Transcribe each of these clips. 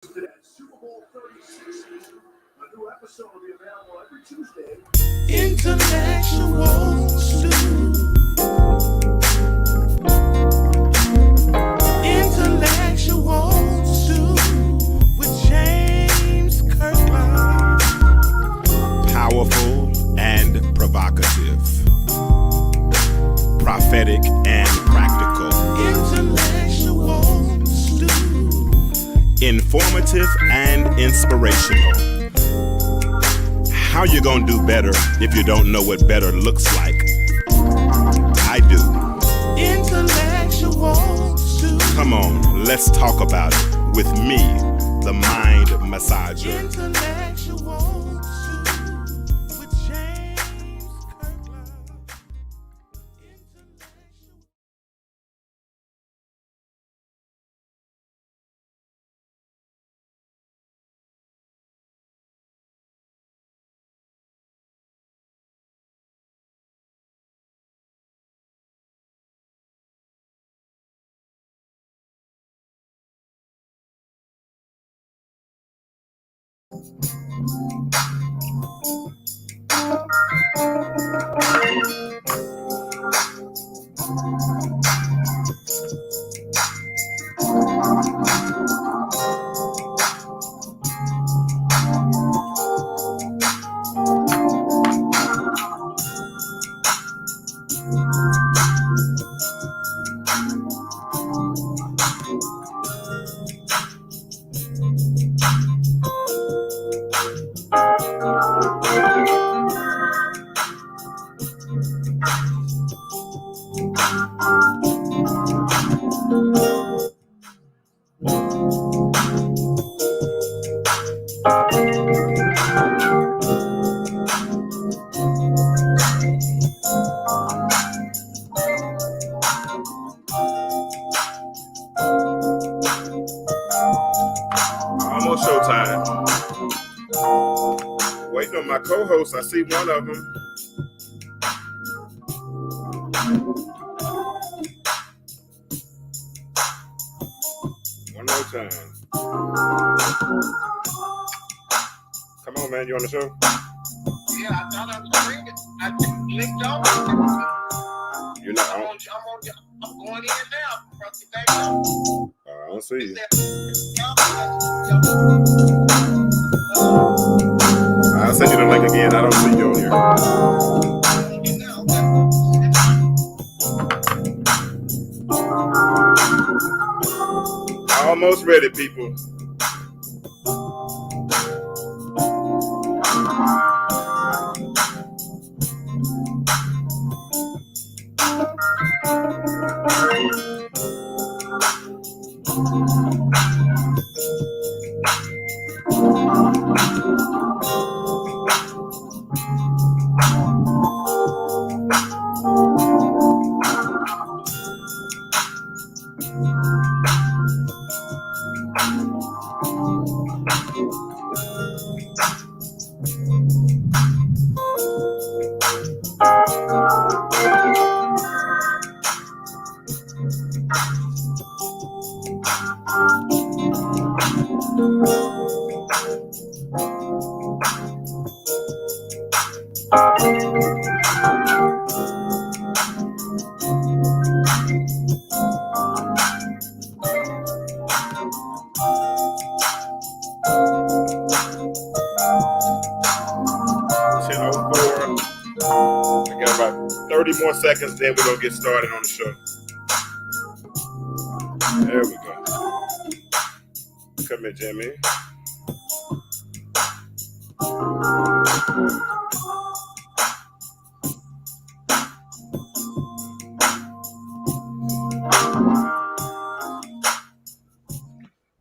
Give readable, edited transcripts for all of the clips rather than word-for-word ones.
Intellectual stew. Intellectual stew with James Kirkland. Powerful and provocative. Prophetic and practical. Intellectual stew. Informative and inspirational. How you gonna do better if you don't know what better looks like? I do. Intellectual stew. Come on, let's talk about it with me, the mind massager. Intellectual stew with James Kirkland. Almost showtime. Waiting on my co-host. I see one of them. One more time. Come on, man. You on the show? Yeah, I thought I was ringing. I just clicked on. You're not I'm on. I'm going in now. From the back up. I don't see you. I'll send you the link again. I don't see you on here. Almost ready, people. More seconds, then we're gonna get started on the show. There we go. Come here, Jimmy.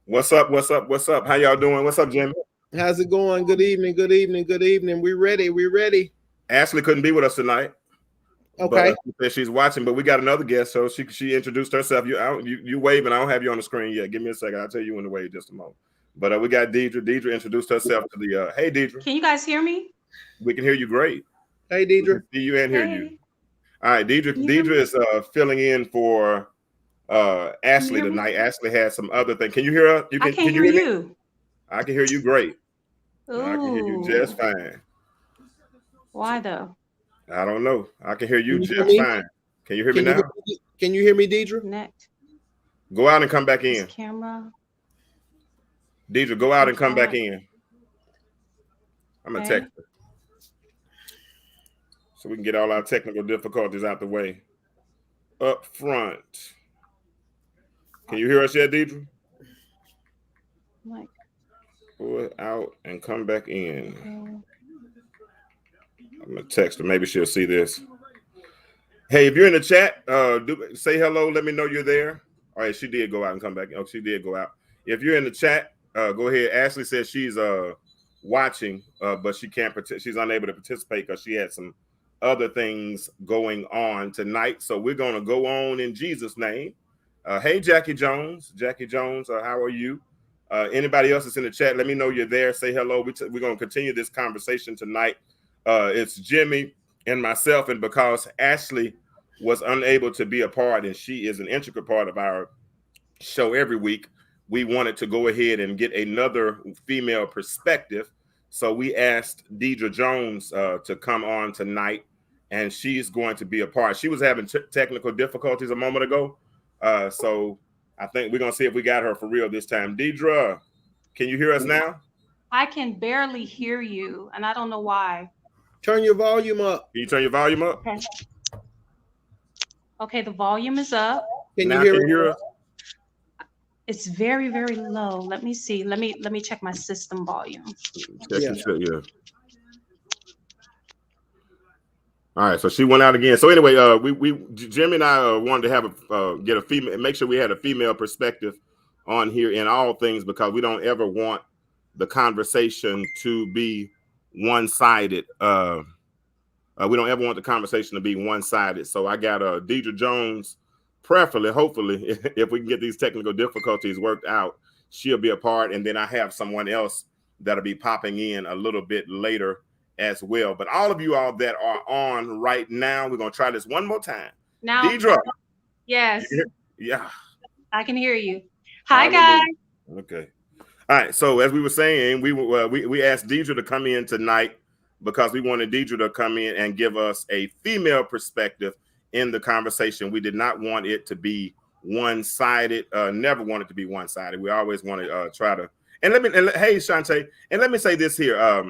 What's up? What's up? What's up? How y'all doing? What's up, Jimmy? How's it going? Good evening. Good evening. Good evening. We ready. We ready. Ashley couldn't be with us tonight. Okay. But she's watching, but we got another guest, so she introduced herself. You waving. I don't have you on the screen yet. Give me a second. I'll tell you when to wave just a moment. But we got Deidra. Deidra introduced herself to the. Hey, Deidra. Can you guys hear me? We can hear you great. Hey, Deidra. See you and hear you. All right, Deidra. Deidra is filling in for Ashley tonight. Ashley has some other thing. Can you hear her? I can't hear you. I can hear you great. Ooh. I can hear you just fine. Why though? I don't know. I can hear you Can you hear just me? fine. Can you hear me Can you now? can you hear me, Deidra? Connect Go out and come back this in. camera. Deidra, go out and come back Okay. in. I'm going to Okay. text her so we can get all our technical difficulties out the way. Up front. Can you hear us yet, Deidra? Like, Go out and come back in. okay. I'm going to text her. Maybe she'll see this. Hey, if you're in the chat, say hello. Let me know you're there. All right, she did go out and come back. Oh, she did go out. If you're in the chat, go ahead. Ashley says she's watching, but she can't. She's unable to participate because she had some other things going on tonight. So we're gonna go on in Jesus' name. Hey, Jackie Jones. Jackie Jones, how are you? Anybody else that's in the chat, let me know you're there. Say hello. We're gonna continue this conversation tonight. It's Jimmy and myself, and because Ashley was unable to be a part, and she is an integral part of our show every week, we wanted to go ahead and get another female perspective. So we asked Deidra Jones to come on tonight, and she's going to be a part. She was having technical difficulties a moment ago, so I think we're going to see if we got her for real this time. Deidra, can you hear us now? I can barely hear you, and I don't know why. Turn your volume up. Can you turn your volume up? Okay. Okay, the volume is up. Can Now you can you hear hear us? It's very, very low. Let me see. Let me check my system volume. Yeah. All right, so she went out again. So anyway, Jimmy and I wanted to have get a female, make sure we had a female perspective on here in all things, because we don't ever want the conversation to be one-sided. We don't ever want the conversation to be one-sided. So I got Deidra Jones, preferably, hopefully, if we can get these technical difficulties worked out, she'll be a part. And then I have someone else that'll be popping in a little bit later as well. But all of you all that are on right now, we're going to try this one more time. Now, Deidra. yes. Yeah. I can hear you. Hi, guys. Okay. All right. So as we were saying, we asked Deidra to come in tonight because we wanted Deidra to come in and give us a female perspective in the conversation. We did not want it to be one-sided. Never want it to be one-sided. We always want to try to. Hey, Shantae, and let me say this here.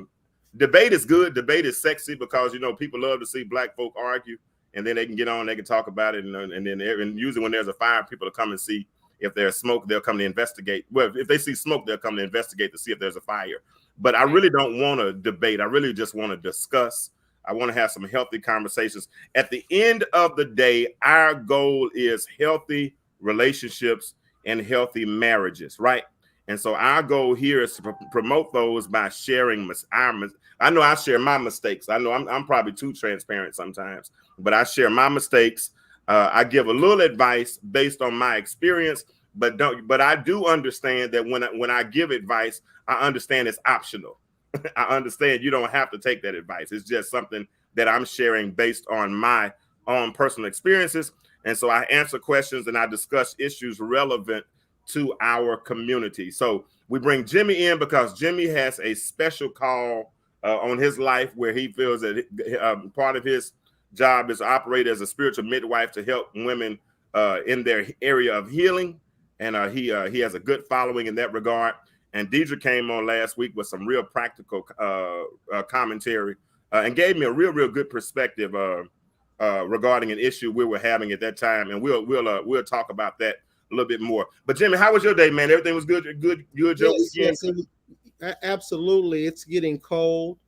Debate is good. Debate is sexy because, people love to see black folk argue, and then they can get on, they can talk about it. And usually when there's a fire, people will come and see if there's smoke, they'll come to investigate. Well, if they see smoke, they'll come to investigate to see if there's a fire. But I really don't want to debate. I really just want to discuss. I want to have some healthy conversations. At the end of the day, our goal is healthy relationships and healthy marriages, right? And so our goal here is to promote those by sharing I know I share my mistakes. I know I'm probably too transparent sometimes, but I share my mistakes. I give a little advice based on my experience, but I do understand that when I give advice, I understand it's optional. I understand you don't have to take that advice. It's just something that I'm sharing based on my own personal experiences. And so I answer questions and I discuss issues relevant to our community. So we bring Jimmy in because Jimmy has a special call on his life where he feels that part of his job is to operate as a spiritual midwife to help women in their area of healing. And he has a good following in that regard. And Deidra came on last week with some real practical commentary and gave me a real good perspective regarding an issue we were having at that time. And we'll talk about that a little bit more. But Jimmy, how was your day, man? Everything was good. Good. Yes, absolutely. It's getting cold.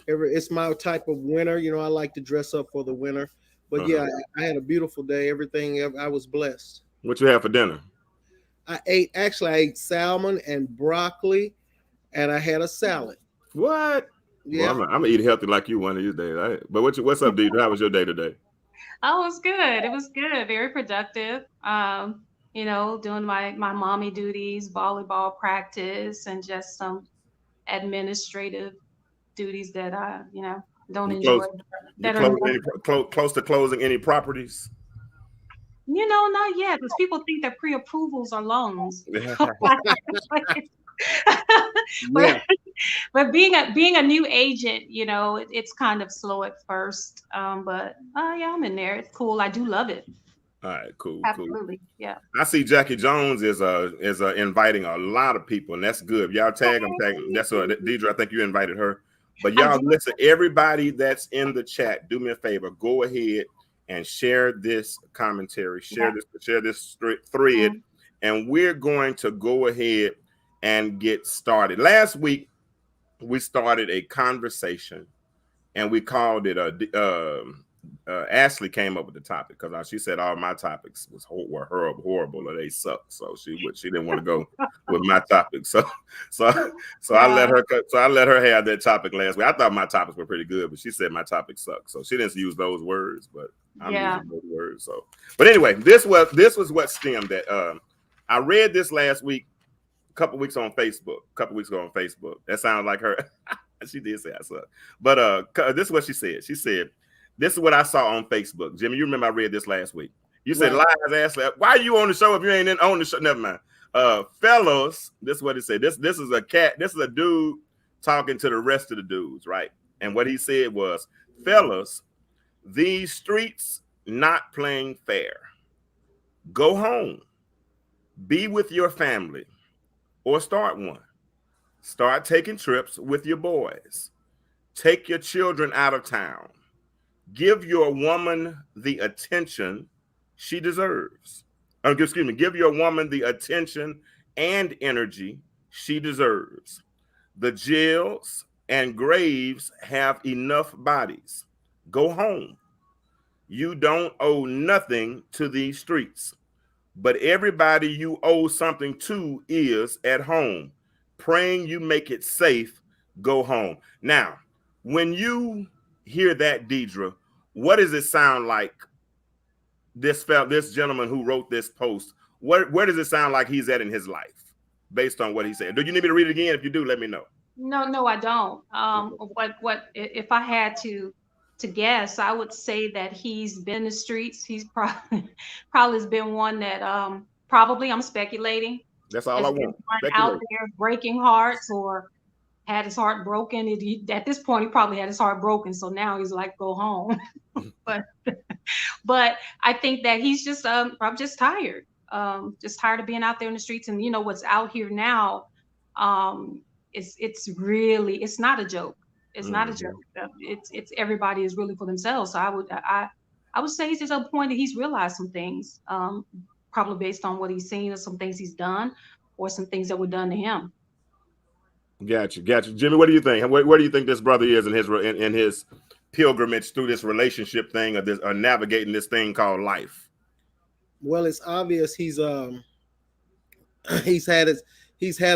It's my type of winter. I like to dress up for the winter. But yeah, I had a beautiful day. I was blessed. What you have for dinner? I ate salmon and broccoli, and I had a salad. What? Yeah, well, I'm gonna eat healthy like you one of these days. Right? But what's up, Deidra? How was your day today? Oh, it was good. It was good. Very productive. Doing my mommy duties, volleyball practice, and just some administrative duties that I, don't enjoy. Close to closing any properties? Not yet, because people think that pre-approvals are loans. but Yeah. but being a new agent, it's kind of slow at first. But yeah, I'm in there. It's cool. I do love it. All right, cool, cool. Absolutely. Yeah. I see Jackie Jones is inviting a lot of people, and that's good. Y'all tag them, tag them. That's Deidra. I think you invited her. But I y'all do. listen, everybody that's in the chat, do me a favor, go ahead and share this commentary, share this thread, and we're going to go ahead and get started. Last week we started a conversation, and we called it Ashley came up with the topic because she said all my topics were horrible or they suck, so she didn't want to go with my topic. So I let her have that topic last week. I thought my topics were pretty good, but she said my topic sucked, so she didn't use those words, but I'm using those words. So, but anyway, this was what stemmed that. I read this last week, a couple weeks ago on Facebook. That sounds like her. She did say I suck. But this is what she said. She said, this is what I saw on Facebook. Jimmy, you remember I read this last week. You said, Right. Lies, Ashley. Why are you on the show if you ain't on the show? Never mind. Fellows, this is what it said. This is a cat. This is a dude talking to the rest of the dudes, right? And what he said was, fellas, these streets not playing fair. Go home. Be with your family or start one. Start taking trips with your boys. Take your children out of town. Give your woman the attention she deserves. Give your woman the attention and energy she deserves. The jails and graves have enough bodies. Go home. You don't owe nothing to these streets, but everybody you owe something to is at home. Praying you make it safe. Go home. Now, when you hear that, Deidra, what does it sound like? This gentleman who wrote this post, where does it sound like he's at in his life, based on what he said? Do you need me to read it again? If you do, let me know. No, I don't. What if I had to guess? I would say that he's been in the streets. He's probably has been one that probably, I'm speculating, That's all has I been want. one out there breaking hearts or had his heart broken. At this point, he probably had his heart broken, so now he's like, go home. but I think that he's just probably just tired of being out there in the streets. And what's out here now, it's not a joke. It's not a joke. It's everybody is really for themselves. So I would say he's just at a point that he's realized some things, probably based on what he's seen or some things he's done or some things that were done to him. Gotcha. Jimmy, what do you think? Where do you think this brother is in his pilgrimage through this relationship thing or navigating this thing called life? Well, it's obvious he's had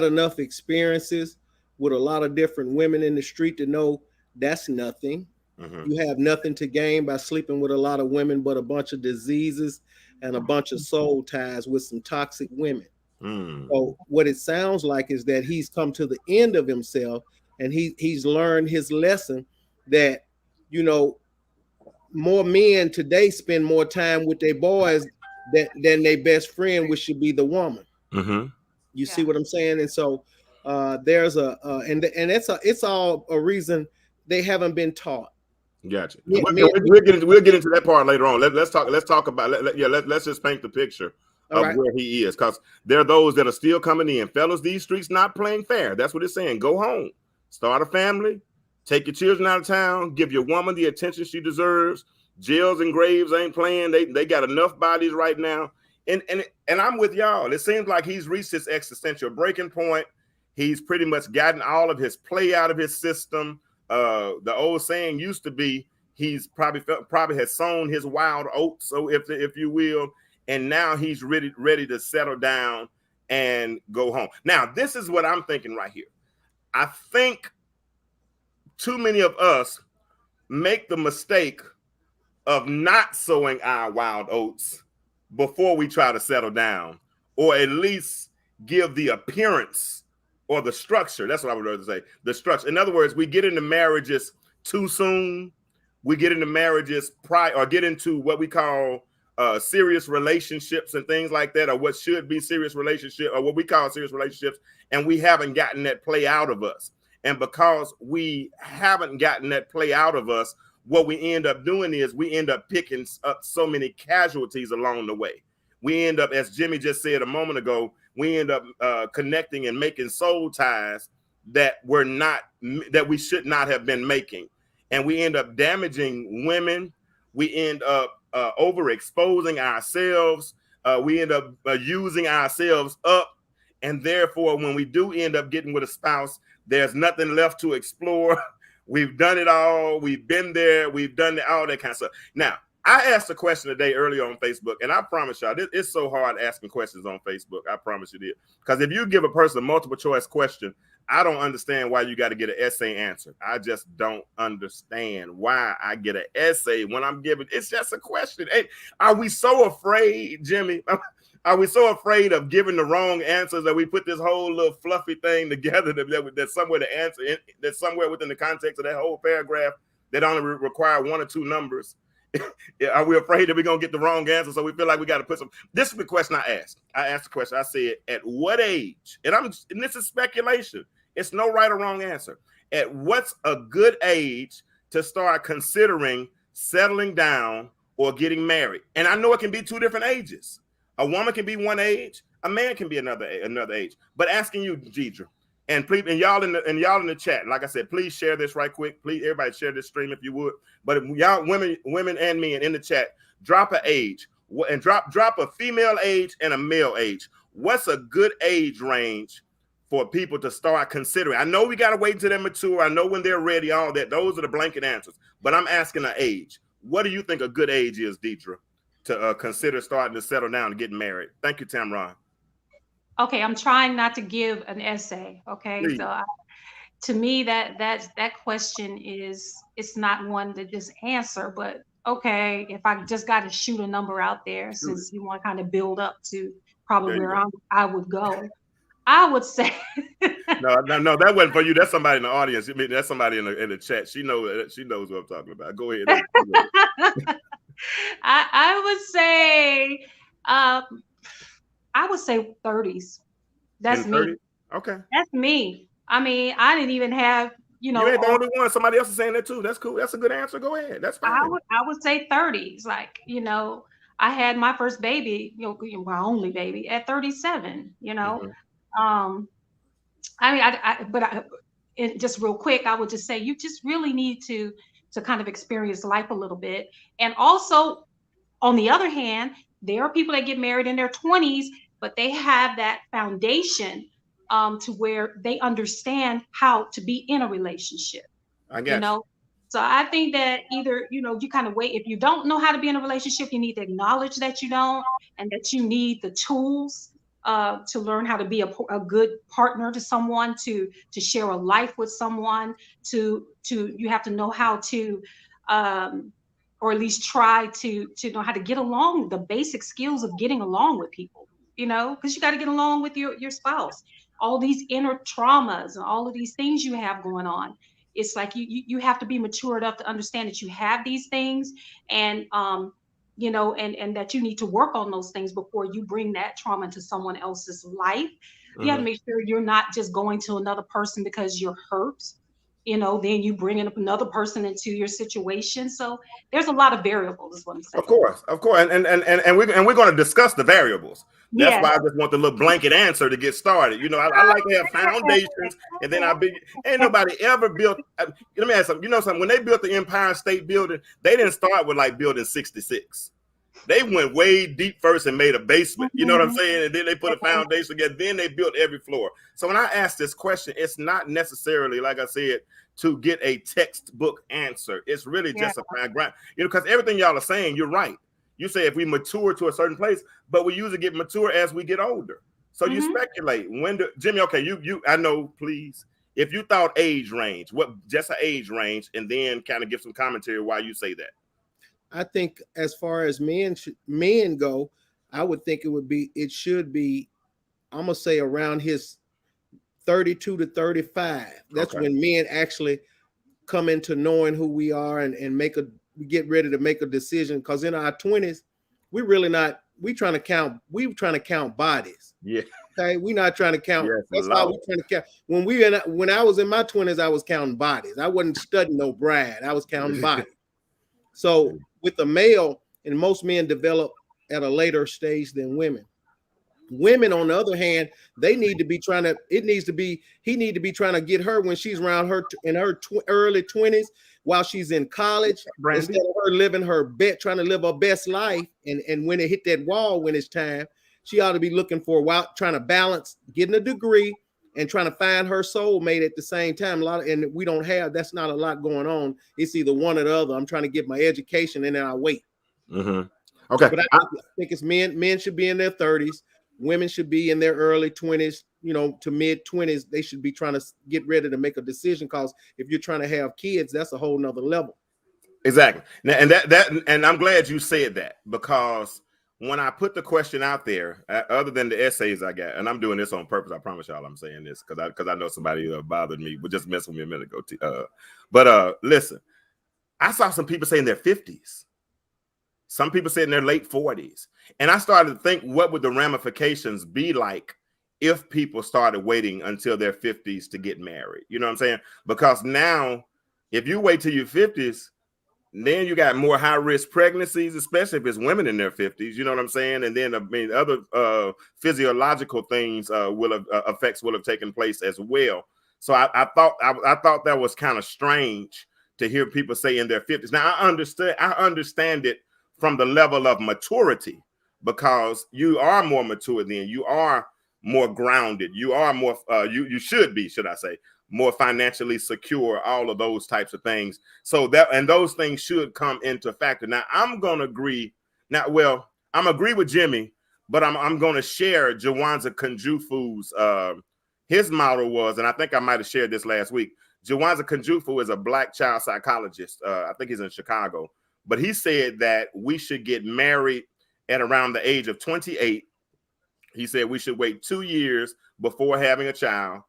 enough experiences with a lot of different women in the street to know that's nothing. Mm-hmm. You have nothing to gain by sleeping with a lot of women, but a bunch of diseases and a bunch of soul ties with some toxic women. So what it sounds like is that he's come to the end of himself, and he's learned his lesson that, more men today spend more time with their boys than their best friend, which should be the woman. Mm-hmm. You see what I'm saying? And so there's it's all a reason they haven't been taught. Gotcha. We'll get into that part later on. Let's talk about let's just paint the picture of where he is, because there are those that are still coming in. Fellas, these streets not playing fair. That's what it's saying. Go home, start a family, take your children out of town, give your woman the attention she deserves. Jails and graves ain't playing. They got enough bodies right now. And I'm with y'all. It seems like he's reached his existential breaking point. He's pretty much gotten all of his play out of his system. The old saying used to be, he's probably has sown his wild oats, so if you will, and now he's ready to settle down and go home. Now, this is what I'm thinking right here. I think too many of us make the mistake of not sowing our wild oats before we try to settle down, or at least give the appearance or the structure. That's what I would rather say. The structure. In other words, we get into marriages too soon. We get into marriages or get into what we call serious relationships and things like that, or what should be serious relationship, or what we call serious relationships, and we haven't gotten that play out of us. And because we haven't gotten that play out of us, what we end up doing is we end up picking up so many casualties along the way. We end up, as Jimmy just said a moment ago, we end up connecting and making soul ties that we should not have been making. And we end up damaging women. We end up overexposing ourselves. We end up using ourselves up. And therefore, when we do end up getting with a spouse, there's nothing left to explore. We've done it all. We've been there. We've done all that kind of stuff. Now, I asked a question today earlier on Facebook, and I promise y'all, it's so hard asking questions on Facebook. I promise you this. Because if you give a person a multiple choice question, I don't understand why you got to get an essay answered. I just don't understand why I get an essay when I'm giving. It's just a question. Hey, are we so afraid, Jimmy? Are we so afraid of giving the wrong answers that we put this whole little fluffy thing together that's somewhere to answer, that's somewhere within the context of that whole paragraph that only require one or two numbers? Are we afraid that we're going to get the wrong answer? So we feel like we got to put some. This is the question I asked. I asked the question. I said, at what age? And this is speculation. It's no right or wrong answer. At what's a good age to start considering settling down or getting married? And I know it can be two different ages. A woman can be one age, a man can be another age. But asking you, Deidra, and please, and y'all in the chat, like I said, please share this right quick. Please, everybody share this stream if you would. But if y'all, women and men in the chat, drop an age and drop a female age and a male age. What's a good age range for people to start considering? I know we got to wait until they're mature. I know when they're ready, all that. Those are the blanket answers. But I'm asking an age. What do you think a good age is, Deidra, to consider starting to settle down and getting married? Thank you, Tamron. Okay, I'm trying not to give an essay. Okay, Please. so to me, that question it's not one to just answer. But okay, if I just got to shoot a number out there, since you want to kind of build up to probably where I would go, I would say. No, that wasn't for you. That's somebody in the audience. I mean, that's somebody in the chat. She knows what I'm talking about. Go ahead. I would say 30s. That's me. Okay. That's me. I mean, I didn't even have, you ain't the only one. Somebody else is saying that too. That's cool. That's a good answer. Go ahead. That's fine. I would say 30s. Like, I had my first baby, my only baby at 37, Mm-hmm. I mean, just real quick, I would just say you just really need to kind of experience life a little bit. And also, on the other hand, there are people that get married in their 20s, but they have that foundation to where they understand how to be in a relationship. I guess. So I think that either, you kind of wait. If you don't know how to be in a relationship, you need to acknowledge that you don't, and that you need the tools to learn how to be a good partner to someone, to share a life with someone, you have to know how to, or at least try to know how to get along, the basic skills of getting along with people, because you got to get along with your spouse. All these inner traumas and all of these things you have going on. It's like you have to be mature enough to understand that you have these things, and and that you need to work on those things before you bring that trauma into someone else's life. Mm-hmm. You have to make sure you're not just going to another person because you're hurt. Then you bring in another person into your situation. So there's a lot of variables, is what I'm saying. Of course, and we're going to discuss the variables. That's why I just want the little blanket answer to get started. I like to have foundations, and then ain't nobody ever built. Let me ask something. Something? When they built the Empire State Building, they didn't start with like building 66. They went way deep first and made a basement. You know what I'm saying? And then they put a foundation together. Then they built every floor. So when I ask this question, it's not necessarily, like I said, to get a textbook answer. It's really just a background. Because everything y'all are saying, you're right. You say if we mature to a certain place, but we usually get mature as we get older. So you speculate. Jimmy, okay, you I know, please. If you thought age range, just an age range, and then kind of give some commentary why you say that. I think as far as men go, I would think it should be, I'm going to say around his 32 to 35. That's when men actually come into knowing who we are and get ready to make a decision. Because in our 20s, we really not. We trying to count bodies. Yeah. Okay, we're not trying to count. Yes, That's how we trying to count. When I was in my 20s, I was counting bodies. I wasn't studying no bride. I was counting bodies. So with the male, and most men develop at a later stage than women. Women, on the other hand, they need to be trying to. He need to be trying to get her when she's around her in her early 20s, while she's in college, Brandy. instead of her living trying to live her best life. And when it hit that wall, when it's time, she ought to be looking for a while, trying to balance getting a degree and trying to find her soulmate at the same time. And we don't have. That's not a lot going on. It's either one or the other. I'm trying to get my education and then I wait. Mm-hmm. Okay, but I think it's men should be in their 30s. Women should be in their early 20s, to mid 20s. They should be trying to get ready to make a decision, because if you're trying to have kids, that's a whole nother level. Exactly. And I'm glad you said that, because when I put the question out there, other than the essays I got, and I'm doing this on purpose, I promise y'all I'm saying this because I know somebody bothered me, but just messing with me a minute ago. But listen, I saw some people say in their 50s. Some people say in their late 40s. And I started to think, what would the ramifications be like if people started waiting until their 50s to get married? You know what I'm saying? Because now, if you wait till your 50s, then you got more high-risk pregnancies, especially if it's women in their 50s. You know what I'm saying? And then, other physiological things effects will have taken place as well. So I thought that was kind of strange to hear people say in their 50s. Now, I understand it from the level of maturity, because you are more mature then. You are more grounded. You are more, you should be, should I say, more financially secure, all of those types of things. So those things should come into factor. Now, I'm going to agree. I'm agree with Jimmy, but I'm going to share Jawanza Kunjufu's, his model was, and I think I might have shared this last week. Jawanza Kunjufu is a Black child psychologist. I think he's in Chicago. But he said that we should get married at around the age of 28. He said we should wait 2 years before having a child.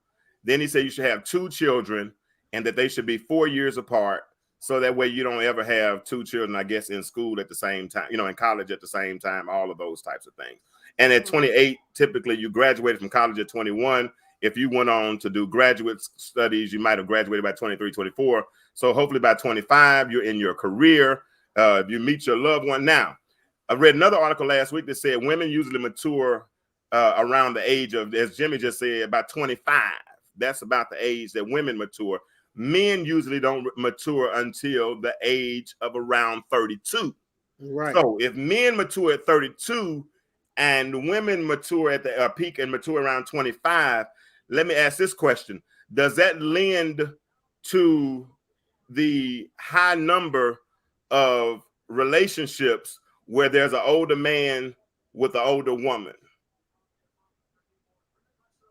Then he said you should have 2 children, and that they should be 4 years apart. So that way you don't ever have 2 children, I guess, in school at the same time, in college at the same time, all of those types of things. And at 28, typically you graduated from college at 21. If you went on to do graduate studies, you might have graduated by 23, 24. So hopefully by 25, you're in your career. If you meet your loved one. Now, I read another article last week that said women usually mature around the age of, as Jimmy just said, about 25. That's about the age that women mature. Men usually don't mature until the age of around 32. Right. So if men mature at 32 and women mature at the peak and mature around 25, let me ask this question. Does that lend to the high number of relationships where there's an older man with an older woman?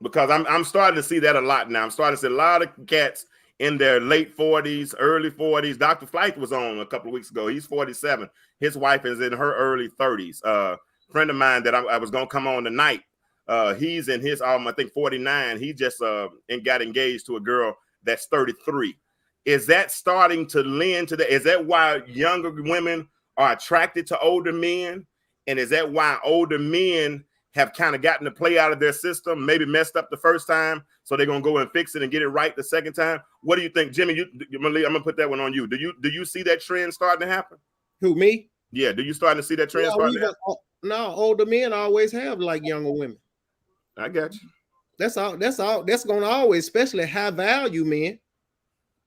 Because I'm starting to see that a lot now. I'm starting to see a lot of cats in their late 40s, early 40s. Dr. Flight was on a couple of weeks ago. He's 47. His wife is in her early 30s. Friend of mine that I was going to come on tonight, he's in his, I think, 49. He just got engaged to a girl that's 33. Is that starting to lend to that? Is that why younger women are attracted to older men? And is that why older men have kind of gotten the play out of their system, maybe messed up the first time, so they're going to go and fix it and get it right the second time? What do you think, Jimmy? I'm going to put that one on you. Do you see that trend starting to happen? Who, me? Yeah, do you starting to see that trend starting to happen? No, older men always have like younger women. I got you. That's all. That's going to always, especially high value men.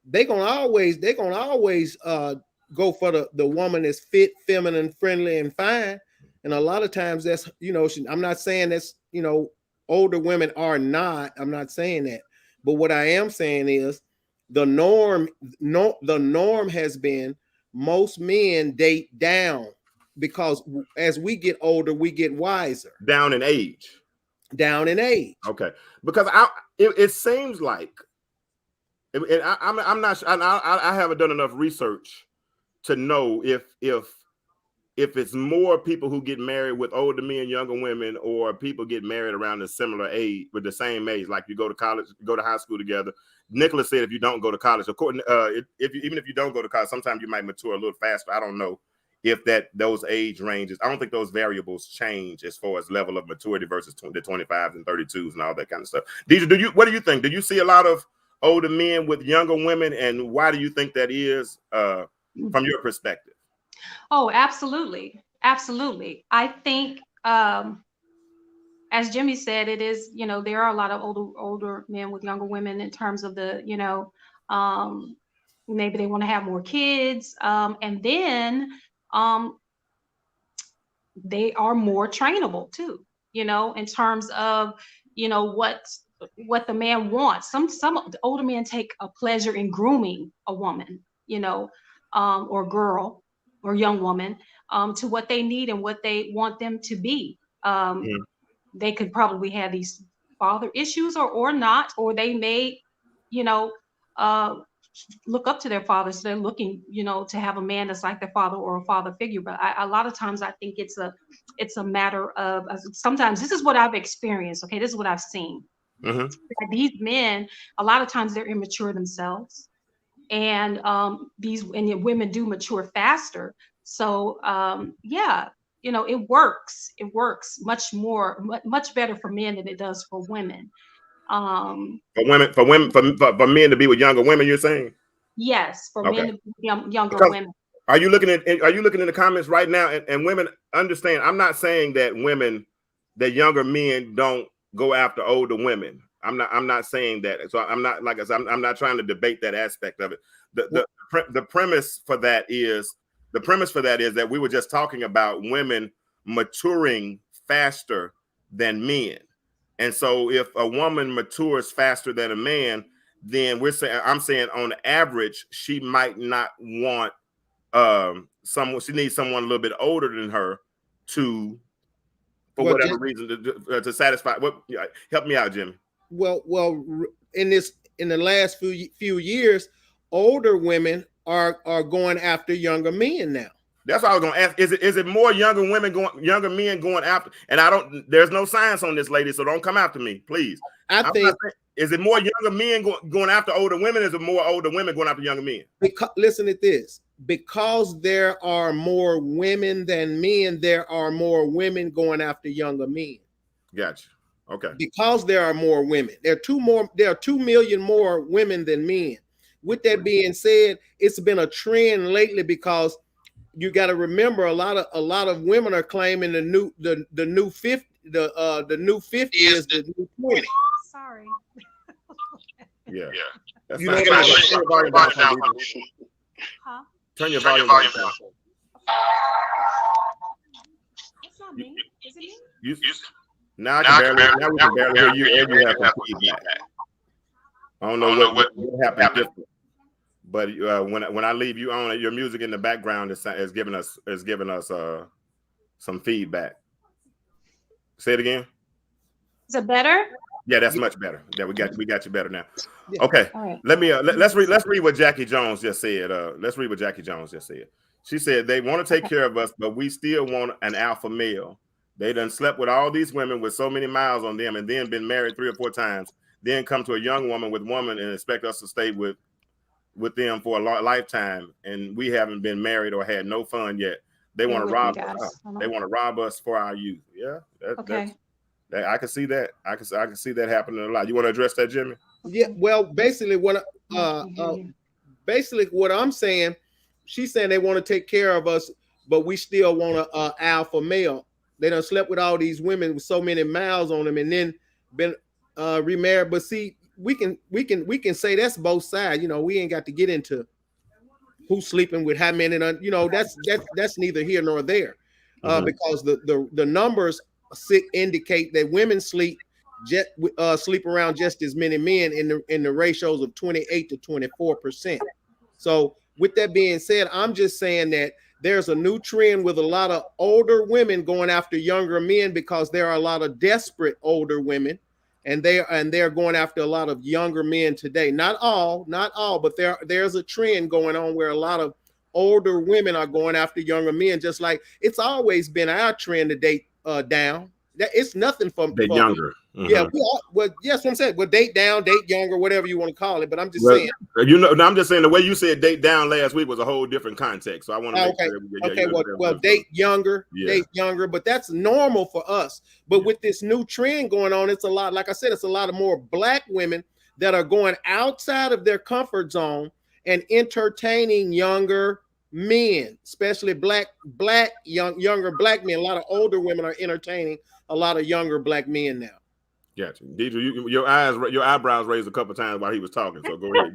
They're gonna always go for the woman that's fit, feminine, friendly, and fine. And a lot of times that's, I'm not saying that's, older women are not. I'm not saying that. But what I am saying is the norm has been most men date down, because as we get older, we get wiser. Down in age. Okay. Because it seems like, and I'm not sure, I haven't done enough research to know if it's more people who get married with older men, younger women, or people get married around a similar age, with the same age, like you go to college, go to high school together. Nicholas said if you don't go to college, according, even if you don't go to college, sometimes you might mature a little faster. I don't know if those age ranges, I don't think those variables change as far as level of maturity versus the 25s and 32s and all that kind of stuff. Deidra, what do you think? Do you see a lot of older men with younger women, and why do you think that is from your perspective? Oh, absolutely. Absolutely. I think, as Jimmy said, it is, there are a lot of older men with younger women in terms of the, maybe they want to have more kids. And then they are more trainable too, in terms of, what the man wants. Some older men take a pleasure in grooming a woman, or girl or young woman, to what they need and what they want them to be. They could probably have these father issues or not, or they may, look up to their fathers. They're looking, to have a man that's like their father or a father figure. But a lot of times I think it's a matter of, sometimes this is what I've experienced. Okay. This is what I've seen. These men, a lot of times they're immature themselves, and the women do mature faster. So it works. It works much better for men than it does for women. For men to be with younger women, you're saying? Yes, for men to be younger women. Are you looking in the comments right now? And women understand. I'm not saying that younger men don't go after older women. I'm not saying that. So I'm not, like I said, I'm not trying to debate that aspect of it. The premise for that is that we were just talking about women maturing faster than men. And so if a woman matures faster than a man, then I'm saying on average, she might not want she needs someone a little bit older than her for whatever reason to satisfy. Help me out, Jimmy. Well, in the last few years, older women are going after younger men now. That's what I was going to ask. Is it more younger men going after? And there's no science on this, lady, so don't come after me, please. I think, is it more younger men going after older women? Is it more older women going after younger men? Listen to this. Because there are more women than men, there are more women going after younger men. Gotcha. Okay. Because there are more women. There are 2 million more women than men. With that being said, it's been a trend lately because you got to remember a lot of women are claiming the new 50 the new 50 is the new 20. Sorry. Yeah. That's You know fine. Turn your volume down. It's not me. Is it me? Now we can barely hear you, and you have some feedback. I don't know what happened. But when I leave you on, your music in the background is giving us some feedback. Say it again. Is it better? Yeah, that's much better. Yeah, we got you better now. Yeah. Okay. All right. Let's read what Jackie Jones just said. Let's read what Jackie Jones just said. She said they want to take care of us, but we still want an alpha male. They done slept with all these women with so many miles on them, and then been married 3 or 4 times. Then come to a young woman and expect us to stay with them for a lifetime, and we haven't been married or had no fun yet. They want to rob us. They want to rob us for our youth. Yeah. Okay. I can see that. I can see that happening a lot. You want to address that, Jimmy? Yeah. Well, basically what I'm saying, she's saying they want to take care of us, but we still want an alpha male. They done slept with all these women with so many miles on them, and then been remarried. But see, we can say that's both sides. We ain't got to get into who's sleeping with how many. That's neither here nor there, because the numbers indicate that women sleep around just as many men in the ratios of 28 to 24%. So with that being said, I'm just saying that there's a new trend with a lot of older women going after younger men because there are a lot of desperate older women, and they're going after a lot of younger men today. Not all, but there's a trend going on where a lot of older women are going after younger men, just like it's always been our trend to date down. That it's nothing for younger. Yeah, we all, well, yes, I'm saying, well, date down, date younger, whatever you want to call it. But I'm just Well, saying. no, I'm just saying the way you said date down last week was a whole different context. So I want to make Okay, sure that okay, well, date younger, but that's normal for us. But with this new trend going on, it's a lot. Like I said, it's a lot of more black women that are going outside of their comfort zone and entertaining younger men, especially younger black men. A lot of older women are entertaining a lot of younger black men now. Gotcha. Deidra, your eyebrows raised a couple times while he was talking. So go ahead.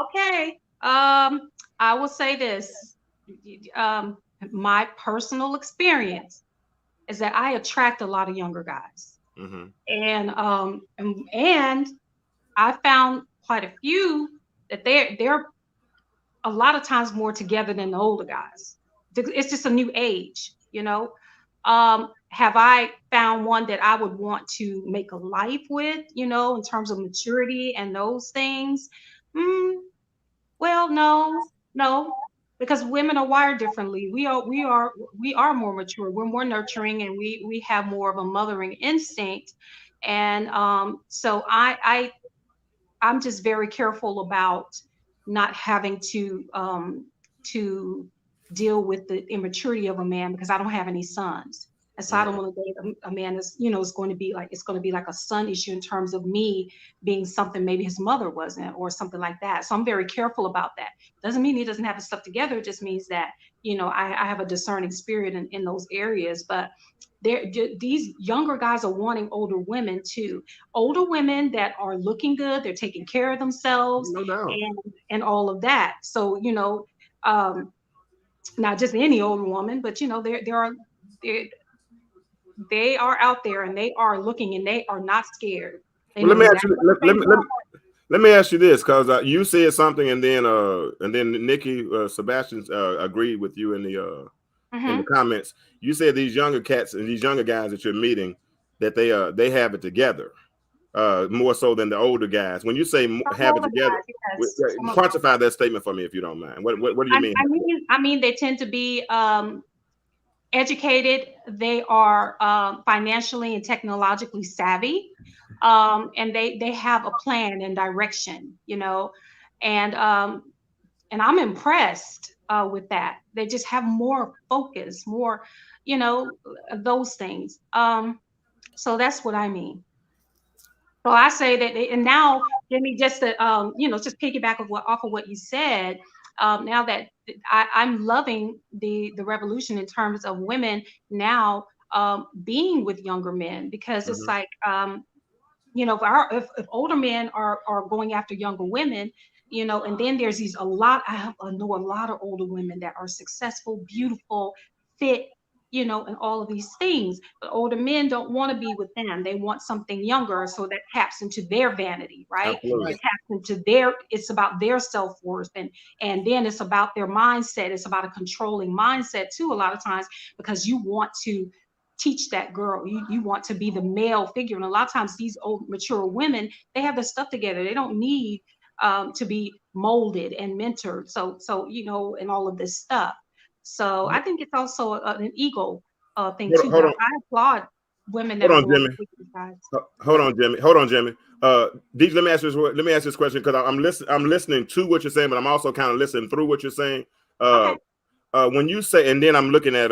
Okay. I will say this. Um, my personal experience is that I attract a lot of younger guys. Mm-hmm. And I found quite a few that they're a lot of times more together than the older guys. It's just a new age, you know. Have I found one that I would want to make a life with, you know, in terms of maturity and those things? Mm, well, no, because women are wired differently. We are more mature. We're more nurturing, and we have more of a mothering instinct. And so I'm just very careful about not having to deal with the immaturity of a man because I don't have any sons. And so I don't want to date a man that's, you know, it's going to be like a son issue in terms of me being something maybe his mother wasn't or something like that. So I'm very careful about that. Doesn't mean he doesn't have his stuff together. It just means that, you know, I have a discerning spirit in those areas. But these younger guys are wanting older women too, older women that are looking good, they're taking care of themselves, No doubt. and all of that. So, you know, not just any older woman, but you know, there they are out there and they are looking and they are not scared. They Well, know exactly what they want. let me ask you this, because you said something, and then Nikki Sebastian agreed with you in the Mm-hmm. comments. You said these younger cats and these younger guys that you're meeting, that they have it together more so than the older guys. When you say Some have it older together, guys, yes. Some of them. quantify that statement for me if you don't mind. What do you mean? I mean, they tend to be educated. They are financially and technologically savvy, and they have a plan and direction, you know, and I'm impressed with that. They just have more focus, more, you know, those things. So that's what I mean. So I say that, and now, Jimmy, just to you know, just piggyback off of what you said. Now that I'm loving the revolution in terms of women now being with younger men because it's Mm-hmm. like you know, if older men are going after younger women, you know, and then there's these a lot. I know a lot of older women that are successful, beautiful, fit, you know, and all of these things. But older men don't want to be with them. They want something younger, so that taps into their vanity, right? Absolutely. It taps into their. It's about their self worth, and then it's about their mindset. It's about a controlling mindset too. A lot of times because you want to teach that girl. You want to be the male figure. And a lot of times these old mature women, they have their stuff together. They don't need to be molded and mentored. So you know, and all of this stuff. So I think it's also an ego thing too. Hold But on, I applaud women that hold are on, going Jimmy. with these guys. Hold on, Jimmy. Hold on, Jimmy. Deej, let me ask this question because I'm listening to what you're saying, but I'm also kind of listening through what you're saying. Okay. When you say, and then I'm looking at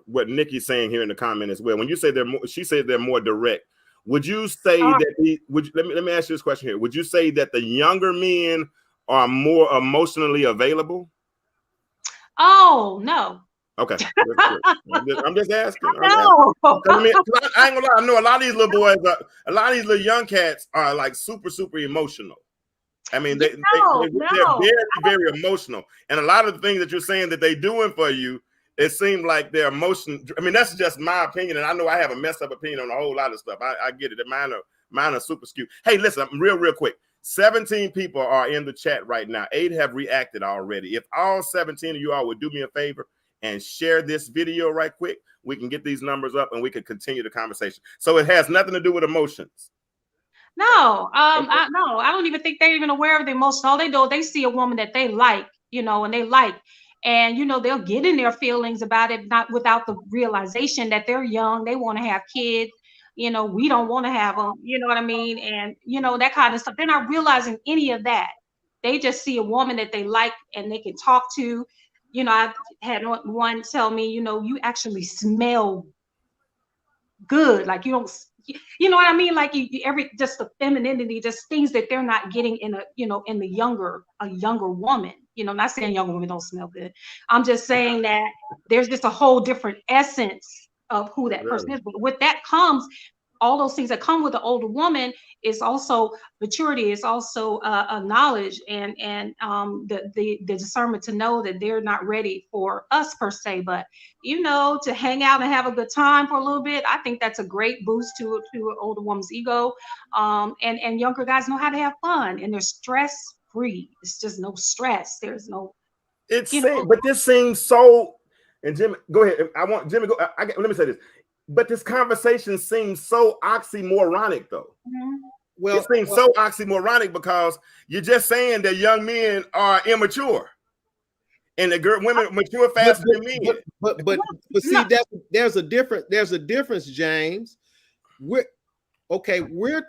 what Nikki's saying here in the comment as well. When you say she said they're more direct. Would you say that let me ask you this question here. Would you say that the younger men are more emotionally available? Oh no. Okay, I'm just asking. I'm asking. No. 'Cause I mean, 'cause I ain't gonna lie. I know a lot of these little boys, a lot of these little young cats are like super emotional. I mean, they're No. very, very emotional. And a lot of the things that you're saying that they're doing for you, it seems like their emotion. I mean, that's just my opinion. And I know I have a messed up opinion on a whole lot of stuff. I get it. Mine are super skewed. Hey, listen, real quick. 17 people are in the chat right now. 8 have reacted already. If all 17 of you all would do me a favor and share this video right quick, we can get these numbers up and we can continue the conversation. So it has nothing to do with emotions. No, I don't even think they're even aware of the emotion. All they do, they see a woman that they like, you know, and you know, they'll get in their feelings about it, not without the realization that they're young, they want to have kids, we don't want to have them, you know what I mean? And, that kind of stuff. They're not realizing any of that. They just see a woman that they like and they can talk to. I had one tell me, you actually smell good. Like you don't, you know what I mean? Like just the femininity, just things that they're not getting in in a younger woman. I'm not saying younger women don't smell good. I'm just saying that there's just a whole different essence of who that person is. But with that comes all those things that come with the older woman is also maturity. It's also a knowledge and the discernment to know that they're not ready for us per se, but to hang out and have a good time for a little bit. I think that's a great boost to an older woman's ego. And younger guys know how to have fun and they're stress free. It's just no stress. There's no. But this seems so. And Jimmy, go ahead. I want Jimmy go. Let me say this. But this conversation seems so oxymoronic, though. Mm-hmm. Well, it seems so oxymoronic because you're just saying that young men are immature, and women mature faster than men. But see, there's a difference, James. We're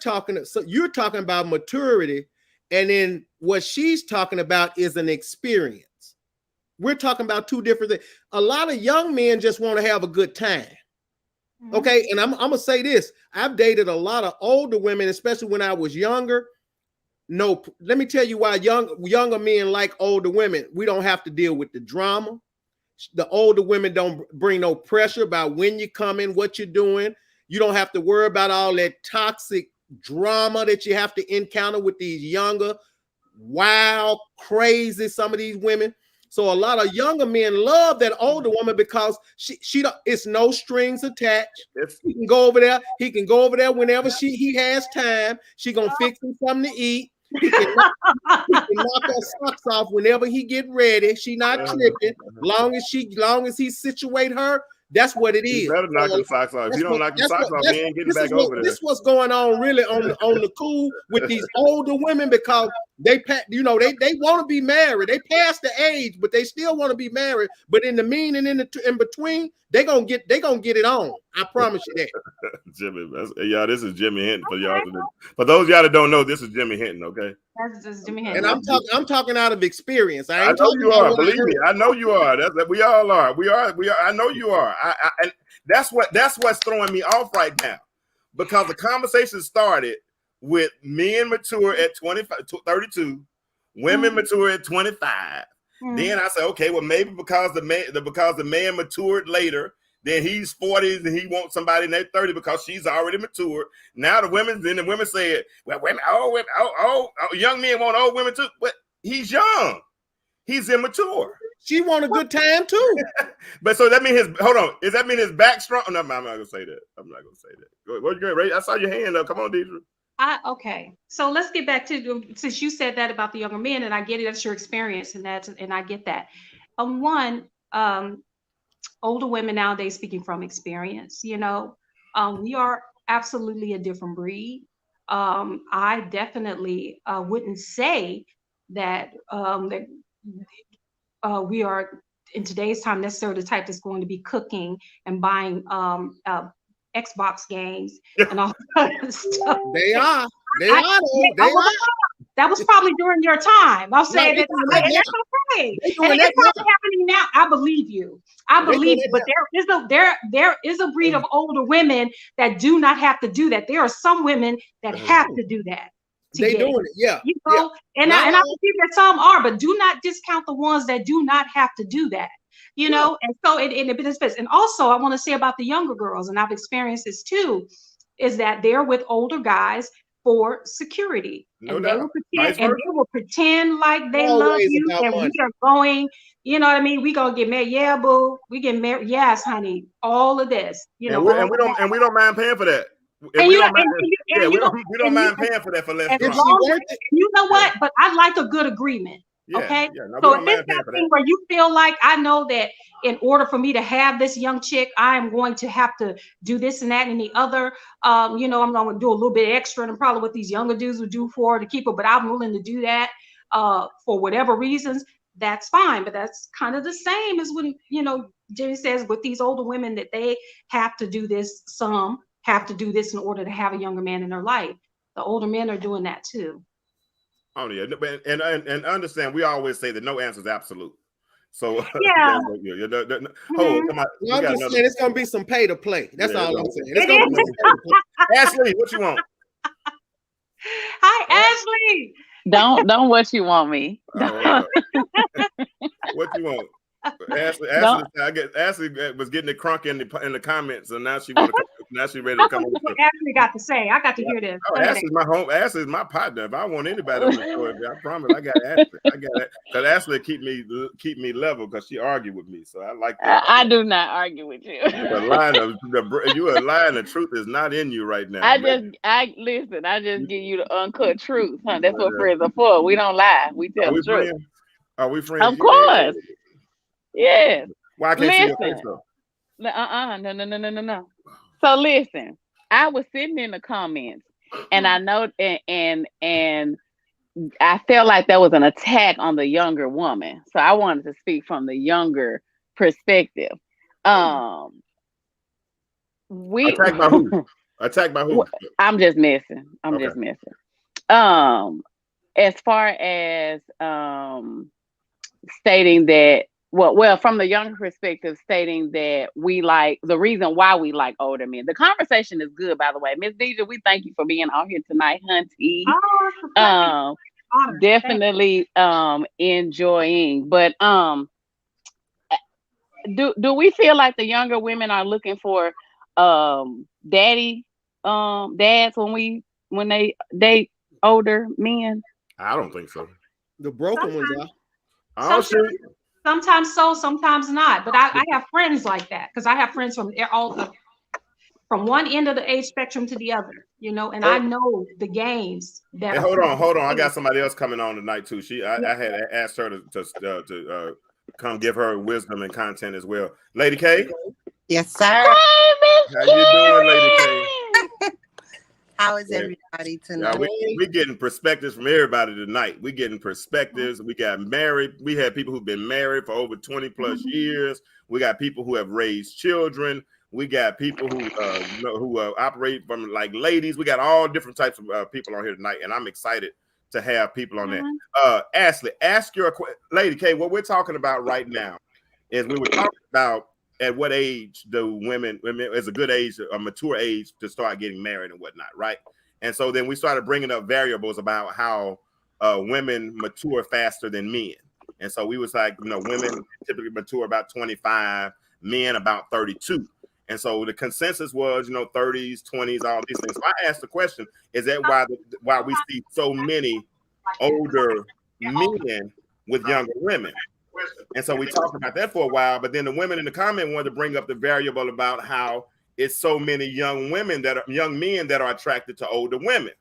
talking. So you're talking about maturity, and then what she's talking about is an experience. We're talking about two different things. A lot of young men just want to have a good time. Okay, and I'm gonna say this. I've dated a lot of older women, especially when I was younger. No, let me tell you why younger men like older women. We don't have to deal with the drama. The older women don't bring no pressure about when you're coming, what you're doing. You don't have to worry about all that toxic drama that you have to encounter with these younger, wild, crazy, some of these women. So a lot of younger men love that older woman because she don't, it's no strings attached. He can go over there. He can go over there whenever he has time. She gonna fix him something to eat. He can knock her socks off whenever he get ready. She not tripping. Long as he situate her, that's what it is. You better knock the socks off. If you don't knock the socks off, he ain't getting back over there. This is what's going on really on the cool with these older women because they want to be married. They past the age, but they still want to be married. But in the mean and in between, they gonna get it on. I promise you that. Jimmy, this is Jimmy Hinton for y'all. For those of y'all that don't know, this is Jimmy Hinton. Okay, that's Jimmy Hinton. And I'm talking out of experience. I know you are. Believe me, I know you are. We all are. We are. I know you are. And that's what's throwing me off right now, because the conversation started with men mature at 32, women mature at 25. Then I said, okay, well, maybe because the man matured later, then he's 40s and he wants somebody in their 30 because she's already matured. Now the women said, well, young men want old women too. But he's young. He's immature. She want a good time too. But so that means does that mean his back strong? No, I'm not gonna say that. Go, I saw your hand up. Come on, Deidra. Okay, so let's get back to, since you said that about the younger men, and I get it, that's your experience, and I get that. Older women nowadays, speaking from experience, we are absolutely a different breed. I definitely wouldn't say that we are in today's time necessarily the type that's going to be cooking and buying Xbox games and all that stuff. They are. That was probably during your time. I'm saying that's okay. It's probably happening now. I believe you. But there is a breed of older women that do not have to do that. There are some women that have to do that. They doing it, yeah. And I believe that some are, but do not discount the ones that do not have to do that. And so it benefits. And also, I want to say about the younger girls, and I've experienced this too, is that they're with older guys for security. They will pretend like they love you, and we are going, you know what I mean? We gonna get married. Yeah, boo. We get married. Yes, honey. All of this. We don't mind paying for that. We don't mind paying for that for less. You know what? But I like a good agreement. Okay. So if it's that thing where you feel like, I know that in order for me to have this young chick, I am going to have to do this and that and the other. I'm going to do a little bit extra than probably what these younger dudes would do for her to keep her, but I'm willing to do that for whatever reasons. That's fine. But that's kind of the same as when, Jimmy says with these older women that they have to do this some. have to do this in order to have a younger man in their life. The older men are doing that too. Oh yeah, and understand, we always say that no answer is absolute. So Yeah. hold on, come on. Well, I'm just saying it's gonna be some pay to play. That's all I'm saying. It's It gonna be is. some pay to play. Ashley, what you want? Hi, Ashley. Don't what you want me. Oh, what you want? Ashley was getting it crunk in the comments, and now she ready to come on. What Ashley got to say. I got to hear this. Oh, Ashley's my partner. If I want anybody on the show, I promise I got Ashley. I got it. Because Ashley keep me level because she argued with me. So I like that. I do not argue with you. You are lying. The truth is not in you right now. I just give you the uncut truth, huh? That's what friends are for. We don't lie. We tell the truth. Are we friends? Of course. Yes. Why can't see your face though? No. So listen, I was sitting in the comments, and I know, and I felt like there was an attack on the younger woman. So I wanted to speak from the younger perspective. Attack by who? Attack by who? I'm just messing. As far as stating that, well, from the younger perspective, stating that we like the reason why we like older men. The conversation is good, by the way. Miss Deidra, we thank you for being on here tonight, hunty. Definitely enjoying. But do we feel like the younger women are looking for dads when they date older men? I don't think so. The broken ones are. Sometimes so, sometimes not. But I have friends like that because I have friends from one end of the age spectrum to the other, and I know the games that. Hey, hold on. I got somebody else coming on tonight too. I had asked her to come give her wisdom and content as well. Lady K. Yes, sir. Hey, how you doing, Lady K? How is everybody tonight? We're getting perspectives from everybody tonight. We're getting perspectives. We got married. We had people who've been married for over 20 plus years. We got people who have raised children. We got people who operate from like ladies. We got all different types of people on here tonight, and I'm excited to have people on there. Ashley, ask your Lady K. What we're talking about right now is we were talking about at what age do women is a good age, a mature age to start getting married and whatnot, right? And so then we started bringing up variables about how women mature faster than men. And so we was like, women typically mature about 25, men about 32. And so the consensus was, 30s, 20s, all these things. So I asked the question, is that why we see so many older men with younger women? And so we talked about that for a while, but then the women in the comment wanted to bring up the variable about how it's so many young men that are attracted to older women.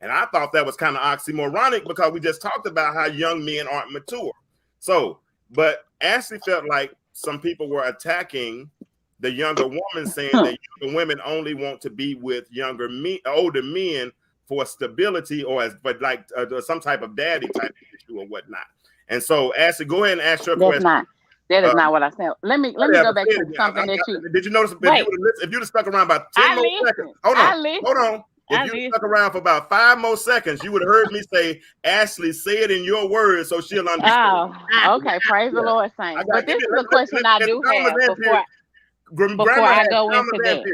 And I thought that was kind of oxymoronic because we just talked about how young men aren't mature. So, but Ashley felt like some people were attacking the younger woman, saying that younger women only want to be with older men for stability or some type of daddy type issue or whatnot. And so, Ashley, go ahead and ask your question. That is not what I said. Let me go back to something that you. Did you notice? If you'd have stuck around about 10 more seconds, hold on. If you stuck around for about 5 more seconds, you would have heard me say, "Ashley, say it in your words, so she'll understand." Oh, okay. Praise the Lord, saints. But this is a question I do have before I go into that.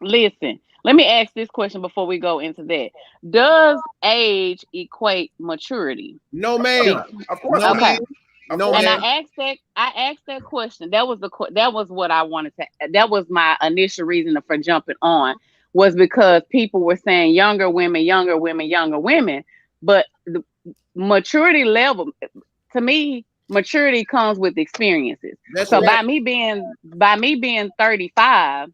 Listen. Let me ask this question before we go into that. Does age equate maturity? No, ma'am. Of course. Okay. No, and ma'am. I asked that question. That was what I wanted to. That was my initial reason for jumping on, was because people were saying younger women. But the maturity level, to me, maturity comes with experiences. So by me being 35.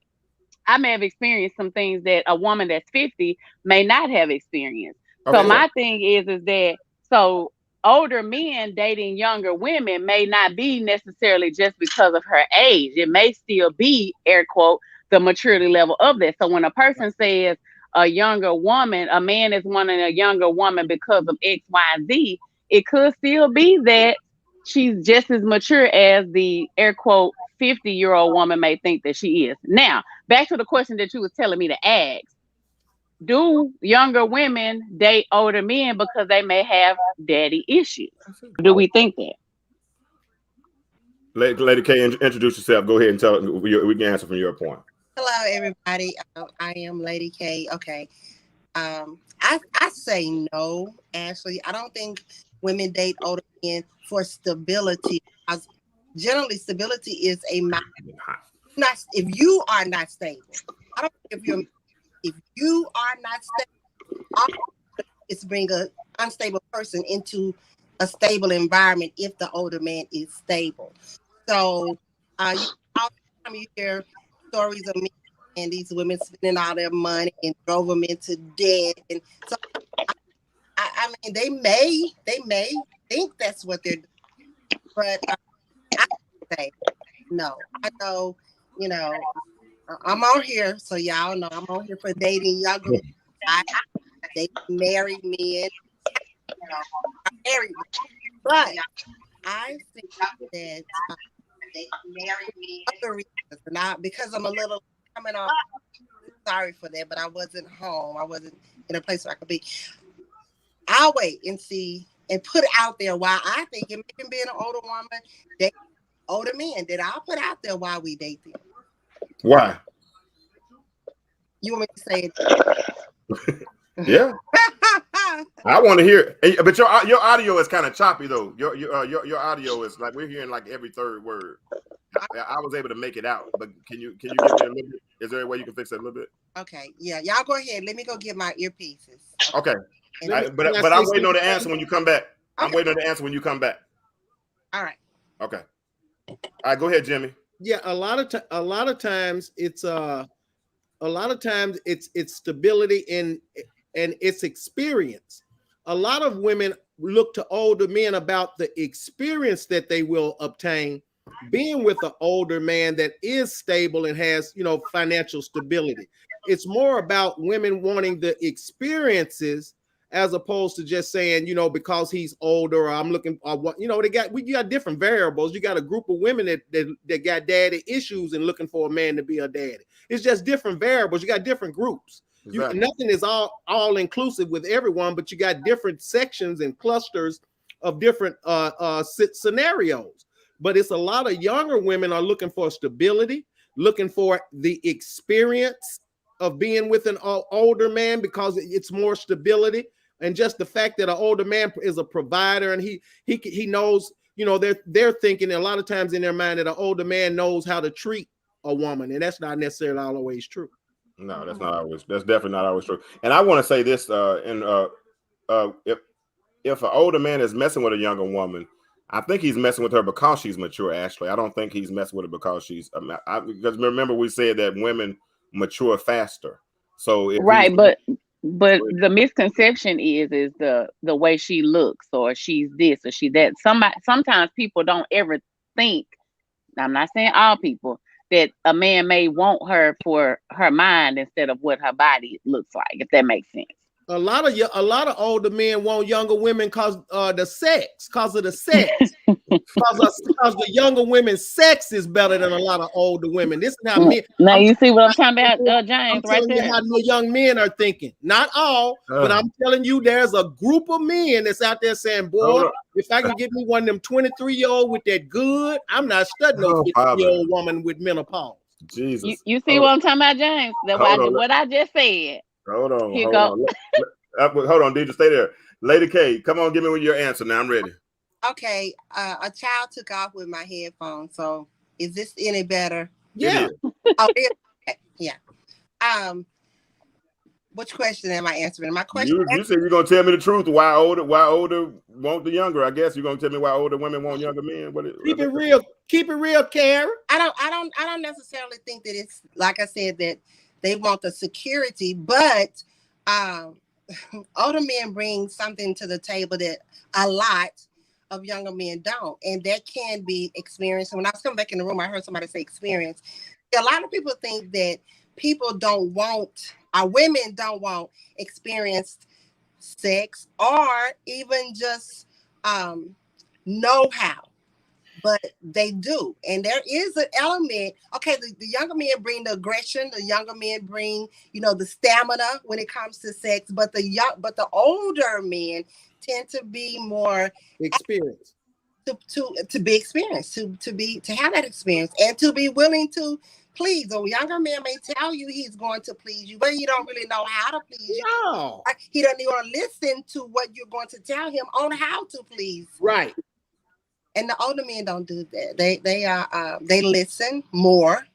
I may have experienced some things that a woman that's 50 may not have experienced. Okay. So my thing is that so older men dating younger women may not be necessarily just because of her age. It may still be, air quote, the maturity level of that. So when a person says a younger woman, a man is wanting a younger woman because of X, Y, and Z, it could still be that she's just as mature as the, air quote, 50-year-old woman may think that she is. Now, back to the question that you was telling me to ask. Do younger women date older men because they may have daddy issues? Do we think that? Lady K, introduce yourself. Go ahead and tell. We can answer from your point. Hello, everybody. I am Lady K. Okay. I say no, Ashley. I don't think women date older men for stability. Generally, stability is a not if you are not stable. I don't think if you are not stable, it's bring an unstable person into a stable environment if the older man is stable. So all the time you hear stories of men and these women spending all their money and drove them into debt. And so I mean they may think that's what they're doing, but I say no. I know, I'm on here, so y'all know I'm on here for dating younger men. I date married men, married men. But I think that other reasons, not because I'm a little coming off sorry for that, but I wasn't home. I wasn't in a place where I could be. I'll wait and see and put out there why I think it can be an older woman date older men that I'll put out there why we date them. Why? You want me to say it? Yeah. I want to hear it. But your audio is kind of choppy though. Your audio is like we're hearing like every third word. I was able to make it out, but can you give me a little bit? Is there a way you can fix it a little bit? Okay, yeah, y'all go ahead. Let me go get my earpieces. Okay, but I'm waiting on the answer when you come back. I'm waiting on the answer when you come back. All right. Okay. All right, go ahead, Jimmy. Yeah, a lot of times it's stability and it's experience. A lot of women look to older men about the experience that they will obtain being with an older man that is stable and has, financial stability. It's more about women wanting the experiences as opposed to just saying, because he's older, or I'm looking, we got different variables. You got a group of women that got daddy issues and looking for a man to be a daddy. It's just different variables. You got different groups. Exactly. Nothing is all inclusive with everyone, but you got different sections and clusters of different scenarios. But it's a lot of younger women are looking for stability, looking for the experience of being with an older man because it's more stability. And just the fact that an older man is a provider and he knows, they're thinking a lot of times in their mind that an older man knows how to treat a woman. And that's not necessarily always true. No, that's definitely not always true. And I want to say this, if an older man is messing with a younger woman, I think he's messing with her because she's mature, Ashley. I don't think he's messing with her because she's because remember we said that women mature faster. So right, but the misconception is the way she looks, or she's this or she that. Sometimes people don't ever think, I'm not saying all people, that a man may want her for her mind instead of what her body looks like, if that makes sense. A lot of older men want younger women because of the sex. Because the younger women's sex is better than a lot of older women. This is how men. Now you see what I'm talking about, James, right there. How no young men are thinking. Not all, but I'm telling you, there's a group of men that's out there saying, "Boy, if I can get me one of them 23-year-old with that good, I'm not studying no 50-year-old woman with menopause." Jesus, you see what I'm talking about, James? That's what I just said. Hold on. Hold on, Deidra, stay there. Lady K, come on, give me your answer now. I'm ready. Okay, a child took off with my headphones. So is this any better? Yeah. Okay. Yeah. Which question am I answering? My question. You said you're gonna tell me the truth. Why older want the younger? I guess you're gonna tell me why older women want younger men. Keep it real, Karen. I don't necessarily think that it's like I said that they want the security, but older men bring something to the table that a lot of younger men don't, and that can be experience. When I was coming back in the room, I heard somebody say experience. A lot of people think that women don't want experienced sex or even just know-how. but they do. And there is an element. Okay, the younger men bring the aggression. The younger men bring, the stamina when it comes to sex. But the older men tend to be more Experience. To be experienced, to have that experience, and to be willing to please. A younger man may tell you he's going to please you, but he don't really know how to please you. No. He doesn't even want to listen to what you're going to tell him on how to please. Right. And the older men don't do that. They listen more.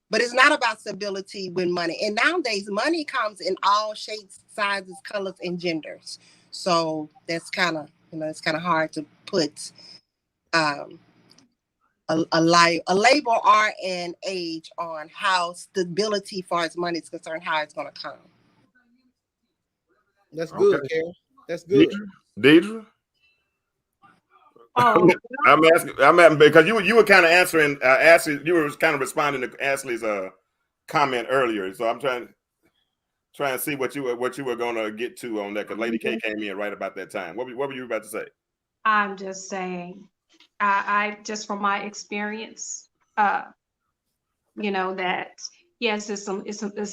But it's not about stability with money. And nowadays, money comes in all shapes, sizes, colors, and genders. So that's kind of, it's kind of hard to put a label or an age on how stability, as far as money is concerned, how it's going to come. That's good, Okay. Carol. That's good. Deidra? Oh, I'm asking because you were kind of answering Ashley. You were kind of responding to Ashley's comment earlier. So I'm trying to see what you were going to get to on that, because Lady K came in right about that time. What were you about to say? I'm just saying, I just from my experience, that yes, it's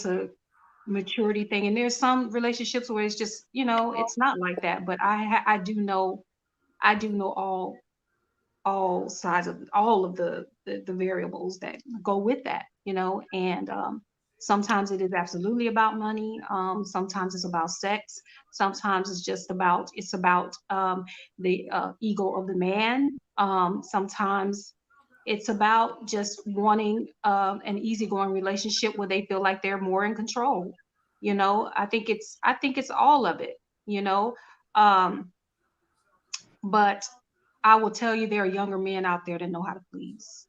a maturity thing, and there's some relationships where it's just it's not like that. But I do know all sides of all of the variables that go with that, and sometimes it is absolutely about money. Sometimes it's about sex. Sometimes it's about the ego of the man. Sometimes it's about just wanting an easygoing relationship where they feel like they're more in control. I think it's all of it. But I will tell you, there are younger men out there that know how to please,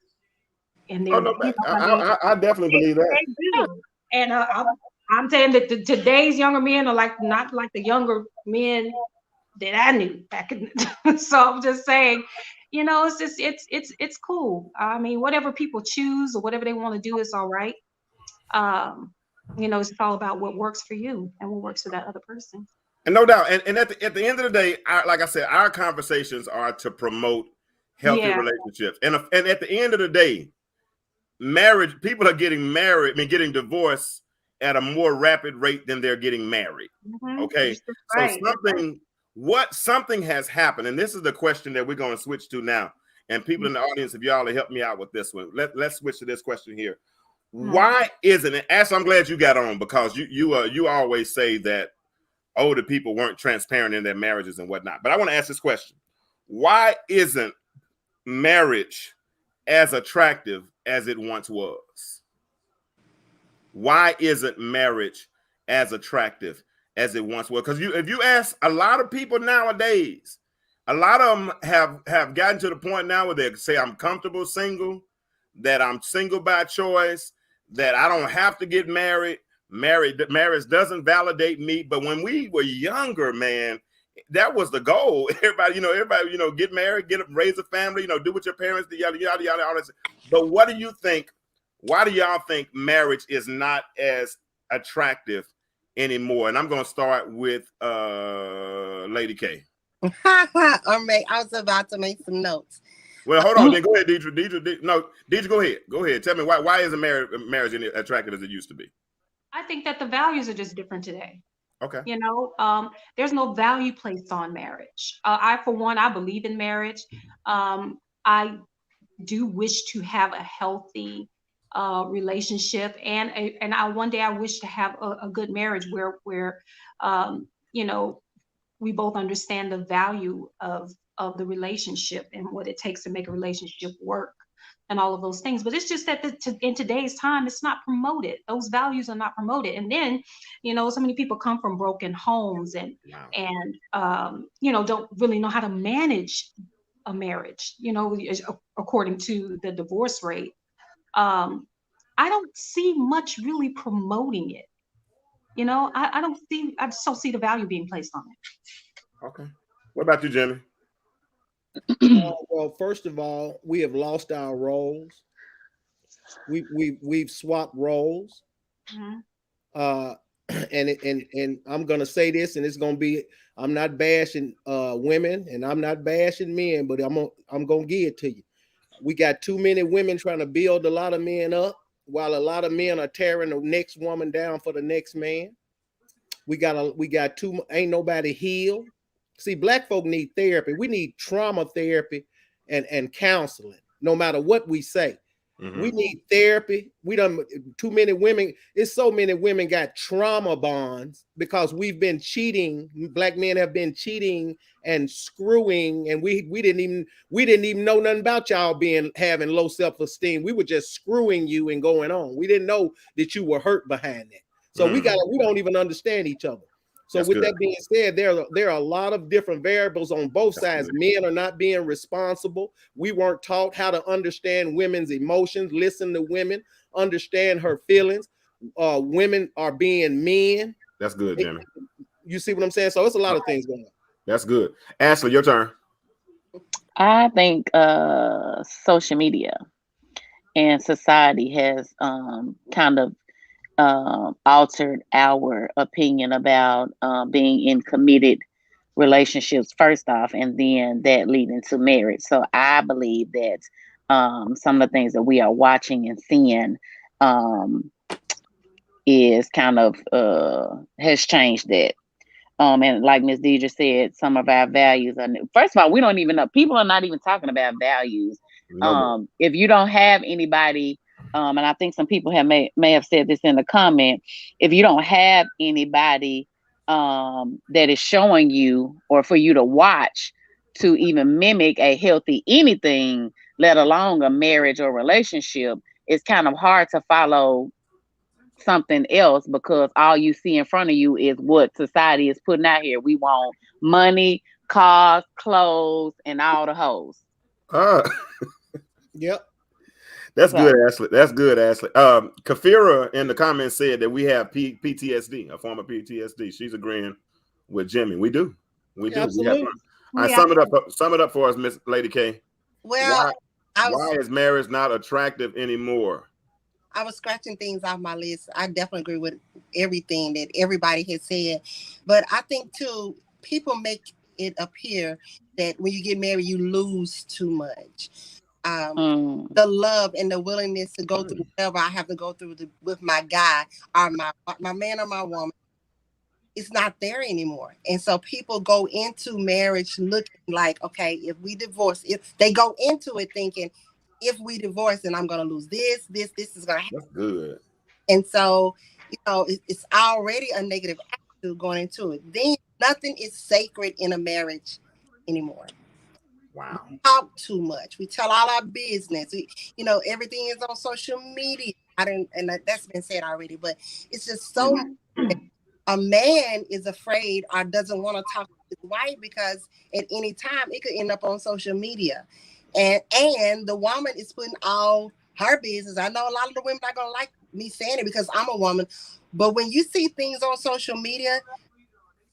and Oh they're, no, I definitely believe that. they do. And I'm saying that today's younger men are not like the younger men that I knew back in. So I'm just saying, it's just it's cool. I mean, whatever people choose or whatever they want to do is all right. It's all about what works for you and what works for that other person. And no doubt, and at the end of the day, like I said, our conversations are to promote healthy relationships. And at the end of the day, marriage, people are getting married, getting divorced at a more rapid rate than they're getting married. Mm-hmm. Okay, Right. So something has happened, and this is the question that we're going to switch to now. And people in the audience, if y'all will help me out with this one, let's switch to this question here. Why isn't it? Ash, I'm glad you got on, because you always say that older people weren't transparent in their marriages and whatnot. But I want to ask this question. Why isn't marriage as attractive as it once was? Why isn't marriage as attractive as it once was? Because if you ask a lot of people nowadays, a lot of them have gotten to the point now where they say, I'm comfortable single, that I'm single by choice, that I don't have to get married. Marriage doesn't validate me. But when we were younger, man, that was the goal. Everybody, get married, raise a family, do what your parents did, yada, yada, yada, all that. But what do you think? Why do y'all think marriage is not as attractive anymore? And I'm going to start with Lady K. I was about to make some notes. Well, hold on. Then go ahead, Deidra. Deidra, go ahead. Go ahead. Tell me why isn't marriage as attractive as it used to be? I think that the values are just different today. Okay. There's no value placed on marriage. For one, I believe in marriage. I do wish to have a healthy relationship, and one day I wish to have a good marriage where we both understand the value of the relationship and what it takes to make a relationship work and all of those things. But it's just that in today's time, it's not promoted. Those values are not promoted. And then, so many people come from broken homes and don't really know how to manage a marriage, according to the divorce rate. I don't see much really promoting it. I just don't see the value being placed on it. Okay. What about you, Jimmy? Well, first of all, we have lost our roles. We've swapped roles. Mm-hmm. And I'm gonna say this, and it's gonna be I'm not bashing women and I'm not bashing men, but I'm gonna give it to you. We got too many women trying to build a lot of men up, while a lot of men are tearing the next woman down for the next man. We got too, ain't nobody healed. See, black folk need therapy. We need trauma therapy and counseling, no matter what we say. We need therapy. We done too many women. It's so many women got trauma bonds because we've been cheating. Black men have been cheating and screwing, and we didn't even know nothing about y'all having low self-esteem. We were just screwing you and going on. We didn't know that you were hurt behind that. So we don't even understand each other. So with that being said, there are a lot of different variables on both sides. Men are not being responsible. We weren't taught how to understand women's emotions, listen to women, understand her feelings. Women are being men. That's good, Jimmy. You see what I'm saying? So it's a lot of things going on. That's good. Ashley, your turn. I think social media and society has kind of altered our opinion about being in committed relationships first off, and then that leading to marriage. So I believe that some of the things that we are watching and seeing is kind of has changed that. And like Ms. Deidra said, some of our values are new. First of all, we don't even know. People are not even talking about values. If you don't have anybody, and I think some people may have said this in the comment, if you don't have anybody that is showing you or for you to watch to even mimic a healthy anything, let alone a marriage or relationship, it's kind of hard to follow something else because all you see in front of you is what society is putting out here. We want money, cars, clothes, and all the hoes. Yep. That's good, Ashley. That's good, Ashley. Kafira in the comments said that we have PTSD, a form of PTSD. She's agreeing with Jimmy. We do. We do. Absolutely. Sum it up for us, Miss Lady K. Well, why is marriage not attractive anymore? I was scratching things off my list. I definitely agree with everything that everybody has said. But I think, too, people make it appear that when you get married, you lose too much. The love and the willingness to go through whatever I have to go through with my guy or my man or my woman, it's not there anymore. And so people go into marriage looking like, okay, if we divorce, if they go into it thinking, if we divorce, then I'm going to lose this is going to happen. That's good. And so, it's already a negative attitude going into it. Then nothing is sacred in a marriage anymore. Wow. We talk too much. We tell all our business. Everything is on social media. That's been said already, but it's just so much. A man is afraid or doesn't want to talk to his wife because at any time it could end up on social media. And the woman is putting all her business. I know a lot of the women are going to like me saying it because I'm a woman, but when you see things on social media,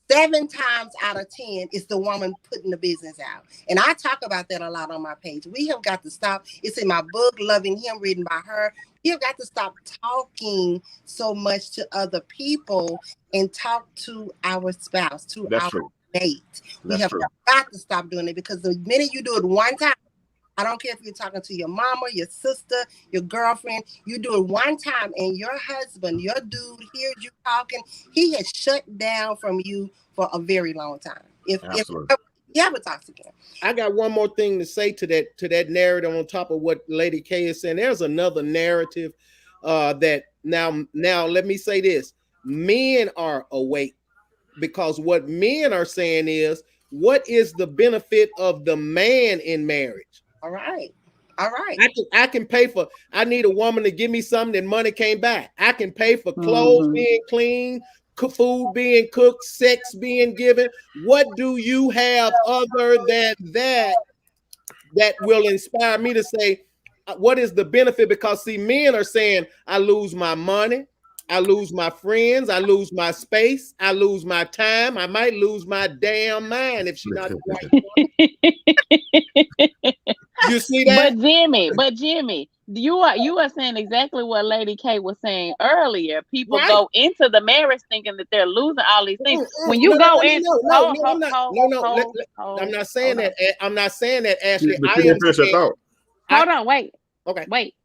7 times out of 10, it's the woman putting the business out. And I talk about that a lot on my page. We have got to stop. It's in my book, Loving Him, written by her. We have got to stop talking so much to other people and talk to our spouse, to our mate. We have got to stop doing it because the minute you do it one time, I don't care if you're talking to your mama, your sister, your girlfriend, you do it one time and your husband, your dude hears you talking, he has shut down from you for a very long time. If you ever talk again. I got one more thing to say to that narrative on top of what Lady K is saying. There's another narrative that now let me say this. Men are awake because what men are saying is, what is the benefit of the man in marriage? All right. I can pay for, I need a woman to give me something that money can't buy. I can pay for clothes being clean, food being cooked, sex being given. What do you have other than that will inspire me to say, what is the benefit? Because see, men are saying, I lose my money, I lose my friends, I lose my space, I lose my time, I might lose my damn mind if she's not the right one. You see that? But Jimmy, you are saying exactly what Lady K was saying earlier. People Right. go into the marriage thinking that they're losing all these things. When No, you no, go no, in, no, no, no, I'm not. No, no. I'm not saying hold on. that. I'm not saying that, Ashley. But I you am didn't finish your saying. thought. Hold on, wait. Okay. Wait.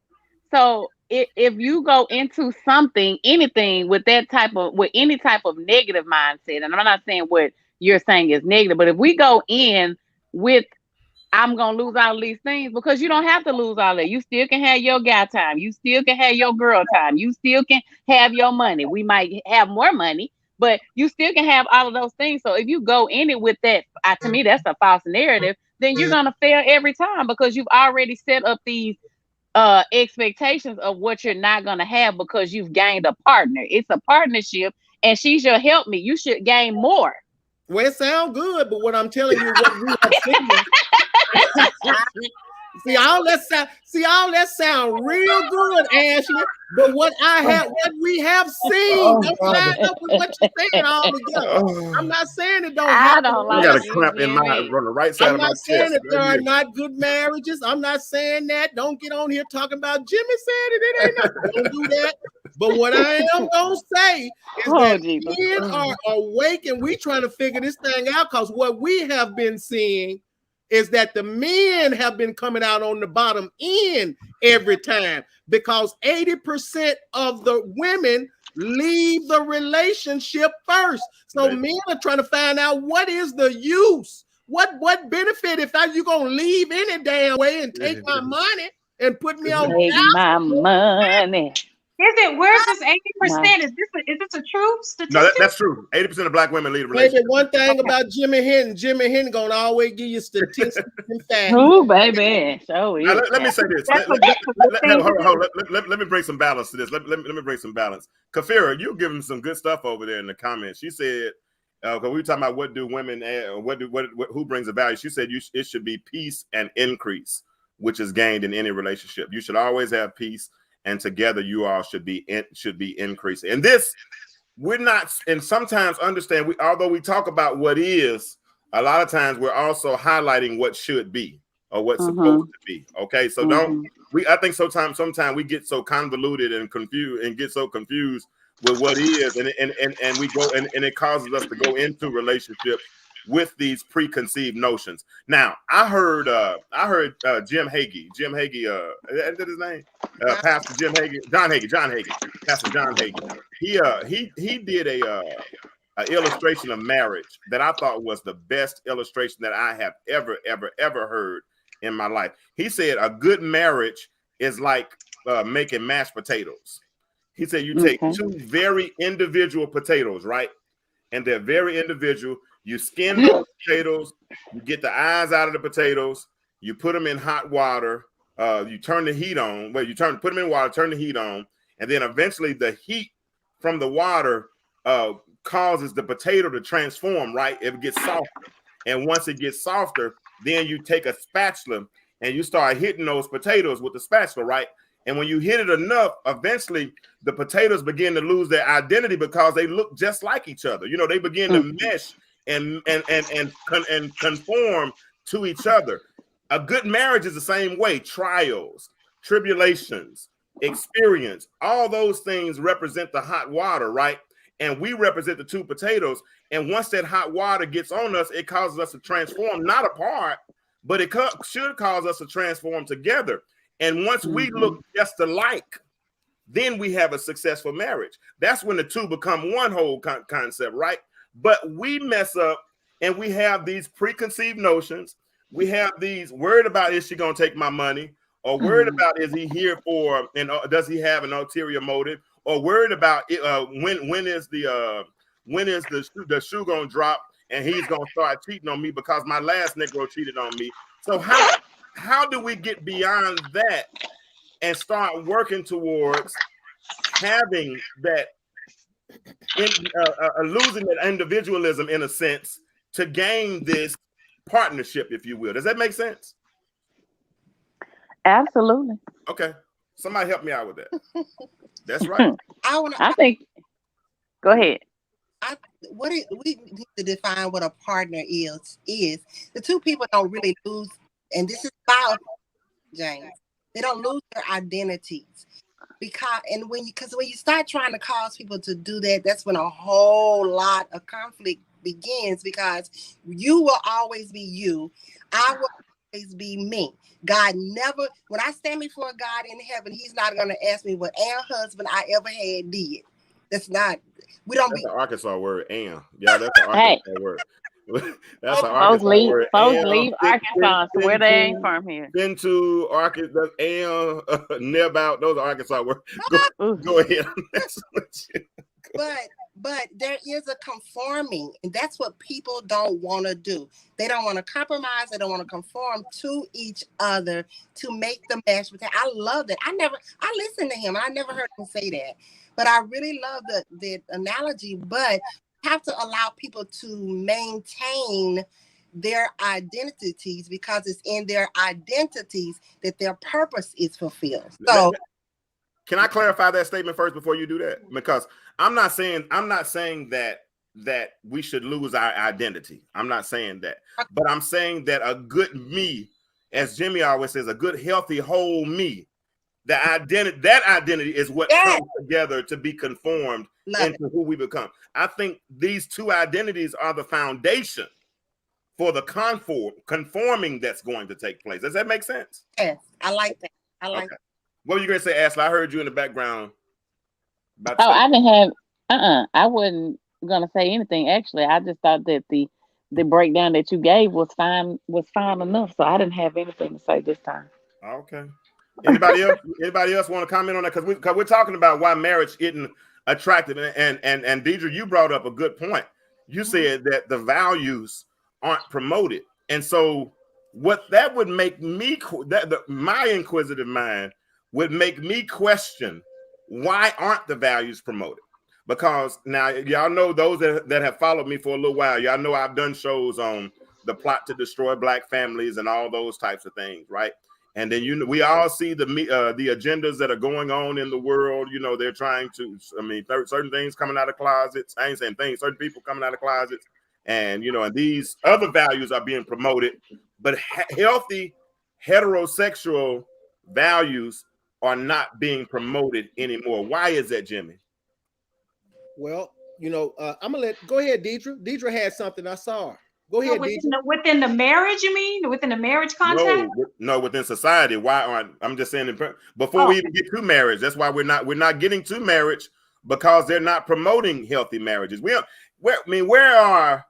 So if you go into something, anything with that type of, with any type of negative mindset, and I'm not saying what you're saying is negative, but if we go in with, I'm gonna lose all these things, because you don't have to lose all that. You still can have your guy time. You still can have your girl time. You still can have your money. We might have more money, but you still can have all of those things. So if you go in it with that, to me, that's a false narrative. Then you're gonna fail every time, because you've already set up these expectations of what you're not going to have, because you've gained a partner. It's a partnership, and she's your help me. You should gain more. Well, it sounds good, but what I'm telling you, what we have seen. See all that sound real good, Ashley. But what we have seen, don't line up with what you're saying all together. I'm not saying it don't I happen. don't I like got a you, cramp in my Jimmy. on the right side I'm of my not saying chest. that there Right are here. not good marriages. I'm not saying that. Don't get on here talking about Jimmy said it. It ain't nothing. Don't do that. But what I am gonna say is that Jesus. men are awake, and we trying to figure this thing out, because what we have been seeing is that the men have been coming out on the bottom end every time, because 80% of the women leave the relationship first. So Right. men are trying to find out, what is the use? What benefit if you gonna leave any damn way and take my money and put me on Take my money. Is it? Where's this 80%? My- Is this a true No, statistic? that's true. 80% of black women leave a Baby, relationship. one thing about Jimmy Hinton gonna always give you statistics and facts. Ooh, baby. Show Now, it. let me say this. That's a good thing to Hold do. on. Let me bring some balance to this. Let me bring some balance. Kafira, you giving some good stuff over there in the comments. She said, because we were talking about what do women add, who brings the value. She said it should be peace and increase, which is gained in any relationship. You should always have peace, and together you all should be increasing. And this, we're not, and sometimes understand, although we talk about what is, a lot of times we're also highlighting what should be or what's supposed to be. Okay, so I think sometimes we get so convoluted and confused and get so confused with what is, and we go and it causes us to go into relationships with these preconceived notions. Now, I heard Jim Hagee, is that his name? Pastor Jim Hagee, John Hagee, Pastor John Hagee. He did a illustration of marriage that I thought was the best illustration that I have ever heard in my life. He said a good marriage is like making mashed potatoes. He said you take two very individual potatoes, right? And they're very individual. You skin those potatoes, you get the eyes out of the potatoes, you put them in hot water, you turn the heat on. Well, put them in water, turn the heat on, and then eventually the heat from the water causes the potato to transform, right? It gets softer. And once it gets softer, then you take a spatula and you start hitting those potatoes with the spatula, right? And when you hit it enough, eventually the potatoes begin to lose their identity because they look just like each other. You know, they begin to mesh and conform to each other. A good marriage is the same way. Trials, tribulations, experience, all those things represent the hot water, right? And we represent the two potatoes. And once that hot water gets on us, it causes us to transform, not apart, but it should cause us to transform together. And once we look just alike, then we have a successful marriage. That's when the two become one whole concept, right? But we mess up and we have these preconceived notions. We have these worried about, is she going to take my money? Or worried about, is he here for, and does he have an ulterior motive? Or worried about when is the shoe going to drop and he's going to start cheating on me because my last Negro cheated on me. So how do we get beyond that and start working towards having that, losing that individualism in a sense to gain this partnership, if you will? Does that make sense? Absolutely. Okay. Somebody help me out with that. That's right. I think. Go ahead. We need to define what a partner is. The two people don't really lose, and this is about James. They don't lose their identities. Because when you start trying to cause people to do that, that's when a whole lot of conflict begins, because you will always be you. I will always be me. God never, when I stand before God in heaven, he's not going to ask me what husband I ever had did. That's not, we don't That's be. an Arkansas word, and yeah, that's an Hey, Arkansas word. That's an folks Arkansas leave, word. folks And leave Arkansas, so where they ain't from here. into Arkansas and nib out. Those are Arkansas words. Ooh. Go ahead. But there is a conforming, and that's what people don't want to do. They don't want to compromise. They don't want to conform to each other to make the match. I love that. I listened to him. I never heard him say that, but I really love the analogy. But you have to allow people to maintain their identities, because it's in their identities that their purpose is fulfilled. So Can I clarify that statement first before you do that? Because I'm not saying that we should lose our identity. I'm not saying that. But I'm saying that a good me, as Jimmy always says, a good, healthy, whole me, that identity is what comes together to be conformed into who we become. I think these two identities are the foundation for the conforming that's going to take place. Does that make sense? yes, I like that. I like that. What were you going to say, Ashley? I heard you in the background. Oh, I didn't have. I wasn't gonna say anything. Actually, I just thought that the breakdown that you gave was fine enough. So I didn't have anything to say this time. Okay. Anybody else? Anybody else want to comment on that? Because we're talking about why marriage isn't attractive. And Deidra, you brought up a good point. You said that the values aren't promoted, and so what that would make me my inquisitive mind would make me question, why aren't the values promoted? Because now y'all know, those that have followed me for a little while, y'all know I've done shows on the plot to destroy Black families and all those types of things, right? And then we all see the agendas that are going on in the world. They're trying to, certain things coming out of closets. I ain't saying things, certain people coming out of closets, and and these other values are being promoted, but healthy heterosexual values are not being promoted anymore. Why is that, Jimmy? Well, I'm gonna go ahead, Deidra. Deidra had something. I saw her. Go ahead, Deidra. Within the marriage, you mean? Within the marriage context? No, within society. Why aren't? I'm just saying, before we even get to marriage, that's why we're not getting to marriage, because they're not promoting healthy marriages. Where are?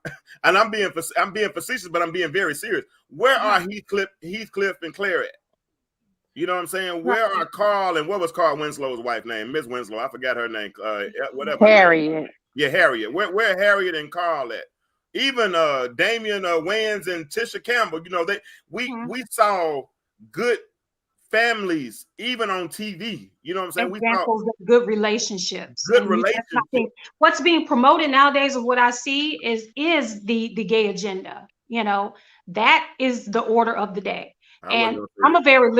And I'm being facetious, but I'm being very serious. Where are Heathcliff and Claire at? You know what I'm saying? Where are Carl and what was Carl Winslow's wife name? Miss Winslow. I forgot her name. Whatever. Harriet. Yeah, Harriet. Where are Harriet and Carl at? Even Damian Wayans and Tisha Campbell. We saw good families even on TV. You know what I'm saying? Examples of good relationships. Good relationships. What's being promoted nowadays, of what I see, is the gay agenda. That is the order of the day. And I'm a very